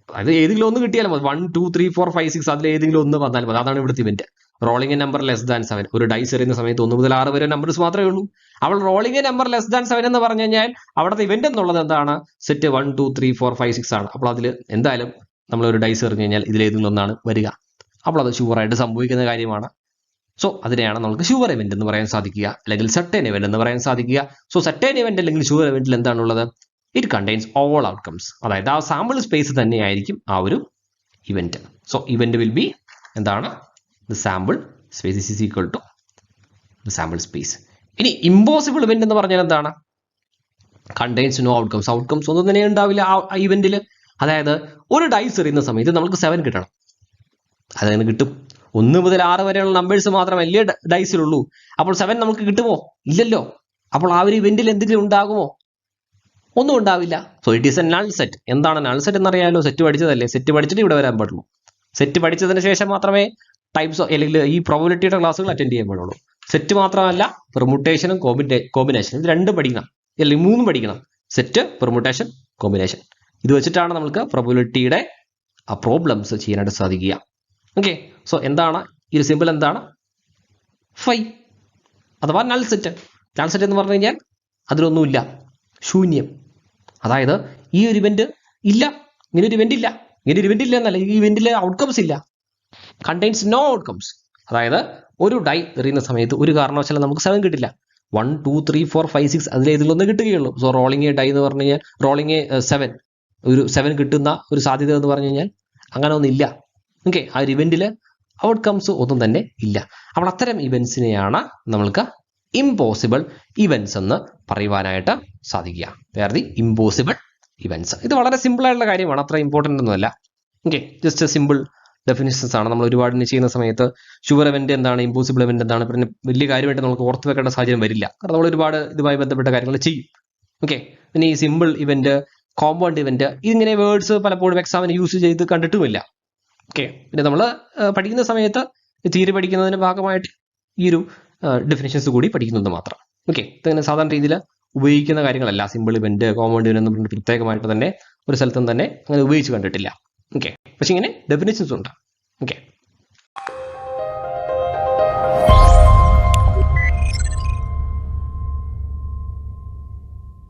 അതായത് ഏതെങ്കിലും ഒന്ന് കിട്ടിയാലും മതി. 1, 2, 3, 4, 5, 6 അതിൽ ഏതെങ്കിലും ഒന്ന് വന്നാലും മതി. അതാണ് ഇവിടുത്തെ event. Rolling a number less than 7. ഒരു ഡൈസ് എറിയുന്ന സമയത്ത് 1 മുതൽ 6 വരെ നമ്പേഴ്സ് മാത്രമേ ഉള്ളൂ. അവൾ rolling a number less than 7 എന്ന് പറഞ്ഞു കഴിഞ്ഞാൽ അവിടുത്തെ ഇവന്റ് എന്നുള്ളത് എന്താണ്? സെറ്റ് 1, 2, 3, 4, 5, 6 ആണ്. അപ്പോൾ അതിൽ എന്തായാലും നമ്മൾ ഒരു ഡൈസ് എറിഞ്ഞു കഴിഞ്ഞാൽ ഇതിലേതെങ്കിലും ഒന്നാണ് വരിക. അപ്പോൾ അത് ഷുവറായിട്ട് സംഭവിക്കുന്ന കാര്യമാണ്. സോ അതിനെയാണ് നമുക്ക് ഷുവർ ഇവന്റ് എന്ന് പറയാൻ സാധിക്കുക, അല്ലെങ്കിൽ സർട്ടൻ ഇവന്റ് എന്ന് പറയാൻ സാധിക്കുക. സോ സർട്ടൻ ഇവന്റ് അല്ലെങ്കിൽ ഷുവർ ഇവന്റിൽ എന്താണുള്ളത്? It contains all outcomes. അതായത് ആ സാമ്പിൾ സ്പേസ് തന്നെയായിരിക്കും ആ ഒരു event. So event will be എന്താണ്? The sample space is equal to the sample space. ഇനി ഇമ്പോസിബിൾ ഇവന്റ് എന്ന് പറഞ്ഞാൽ എന്താണ്? Contains no outcomes. ഔട്ട്കംസ് ഒന്നും തന്നെ ഉണ്ടാവില്ല ആ ഇവന്റിൽ. അതായത് ഒരു ഡൈസ് എറിയുന്ന സമയത്ത് നമുക്ക് 7 കിട്ടണം. അതെങ്ങനെ കിട്ടും? 1 മുതൽ 6 വരെയുള്ള നമ്പേഴ്സ് മാത്രമല്ലേ ഡൈസിലുള്ളൂ. അപ്പോൾ 7 നമുക്ക് കിട്ടുമോ? ഇല്ലല്ലോ. അപ്പോൾ ആ ഒരു ഇവന്റിൽ എന്തെങ്കിലും ഉണ്ടാകുമോ? ഒന്നും ഉണ്ടാവില്ല. So it is A null set. എന്താണ് നൾ സെറ്റ് എന്നറിയാലോ? സെറ്റ് പഠിച്ചതല്ലേ. സെറ്റ് പഠിച്ചിട്ട് ഇവിടെ വരാൻ പാടുള്ളൂ. സെറ്റ് പഠിച്ചതിന് ശേഷം മാത്രമേ ടൈപ്സ് അല്ലെങ്കിൽ ഈ പ്രോബബിലിറ്റിയുടെ ക്ലാസ്സുകൾ അറ്റൻഡ് ചെയ്യാൻ പാടുള്ളൂ. സെറ്റ് മാത്രമല്ല, പെർമുട്ടേഷനും കോമ്പിനേഷനും ഇത് 2 പഠിക്കണം, അല്ലെങ്കിൽ 3 പഠിക്കണം. Set, permutation, combination. ഇത് വെച്ചിട്ടാണ് നമുക്ക് പ്രോബബിലിറ്റിയുടെ പ്രോബ്ലംസ് ചെയ്യാനായിട്ട് സാധിക്കുക. ഓക്കെ. സോ എന്താണ് ഈ ഒരു സിമ്പിൾ? എന്താണ്? ഫൈ അഥവാ നൾ സെറ്റ്. നൾ സെറ്റ് എന്ന് പറഞ്ഞു കഴിഞ്ഞാൽ അതിലൊന്നുമില്ല, ശൂന്യം. അതായത് ഈ ഒരു ഇവന്റ് ഇല്ല, ഇങ്ങനെ ഒരു ഇവന്റ് ഇല്ല, ഇങ്ങനെ ഒരു ഇവന്റ് ഇല്ല എന്നല്ല, ഈ ഇവന്റിലെ ഔട്ട്കംസ് ഇല്ല, കണ്ടെയ്ൻസ് നോ ഔട്ട്കംസ്. അതായത് ഒരു ഡൈ എറിയുന്ന സമയത്ത് ഒരു കാരണവശാലും നമുക്ക് 7 കിട്ടില്ല. 1 2 3 4 5 6 അതിലേതിലൊന്നും കിട്ടുകയുള്ളൂ. സോ റോളിംഗ് ഡൈ എന്ന് പറഞ്ഞു കഴിഞ്ഞാൽ റോളിംഗ് 7 ഒരു 7 കിട്ടുന്ന ഒരു സാധ്യത എന്ന് പറഞ്ഞു കഴിഞ്ഞാൽ അങ്ങനെ ഒന്നും ഇല്ല. ഓക്കെ. ആ ഒരു ഇവന്റിൽ ഔട്ട്കംസ് ഒന്നും തന്നെ ഇല്ല. അപ്പോൾ അത്തരം ഇവന്റ്സിനെയാണ് നമ്മൾക്ക് ഇമ്പോസിബിൾ ഇവന്റ്സ് എന്ന് പറയുവാനായിട്ട് സാധിക്കുക. Where the impossible events. ഇത് വളരെ സിമ്പിൾ ആയിട്ടുള്ള കാര്യമാണ്, അത്ര ഇമ്പോർട്ടൻ്റ് ഒന്നുമല്ല. ഓക്കെ. ജസ്റ്റ് സിമ്പിൾ ഡെഫിനിഷൻസ് ആണ്. നമ്മൾ ഒരുപാട് ചെയ്യുന്ന സമയത്ത് ഷുവർ ഇവന്റ് എന്താണ്, ഇമ്പോസിബിൾ ഇവന്റ് എന്താണ്, പിന്നെ വലിയ കാര്യമായിട്ട് നമുക്ക് ഓർത്ത് വെക്കേണ്ട സാഹചര്യം വരില്ല. കാരണം നമ്മൾ ഒരുപാട് ഇതുമായി ബന്ധപ്പെട്ട കാര്യങ്ങൾ ചെയ്യും. ഓക്കെ. പിന്നെ ഈ സിമ്പിൾ ഇവന്റ്, കോമ്പൗണ്ട് ഇവന്റ്, ഇങ്ങനെ വേർഡ്സ് പലപ്പോഴും എക്സാമിന് യൂസ് ചെയ്ത് കണ്ടിട്ടുമില്ല. ഓക്കെ. പിന്നെ നമ്മൾ പഠിക്കുന്ന സമയത്ത് തിയറി പഠിക്കുന്നതിന്റെ ഭാഗമായിട്ട് ഈ ഒരു ഡെഫിനിഷൻസ് കൂടി പഠിക്കുന്നത് മാത്രം. ഓക്കെ. ഇതങ്ങനെ സാധാരണ രീതിയിൽ ഉപയോഗിക്കുന്ന കാര്യങ്ങളല്ല. സിമ്പിൾ ഇവന്റ്, കോമ്പൗണ്ട് ഇവന്റ് എന്ന് പറഞ്ഞിട്ട് പ്രത്യേകമായിട്ട് തന്നെ ഒരു സ്ഥലത്തും തന്നെ അങ്ങനെ ഉപയോഗിച്ച് കണ്ടിട്ടില്ല. ഓക്കെ. പക്ഷെ ഇങ്ങനെ ഡെഫിനിഷൻസ് ഉണ്ട്. ഓക്കെ.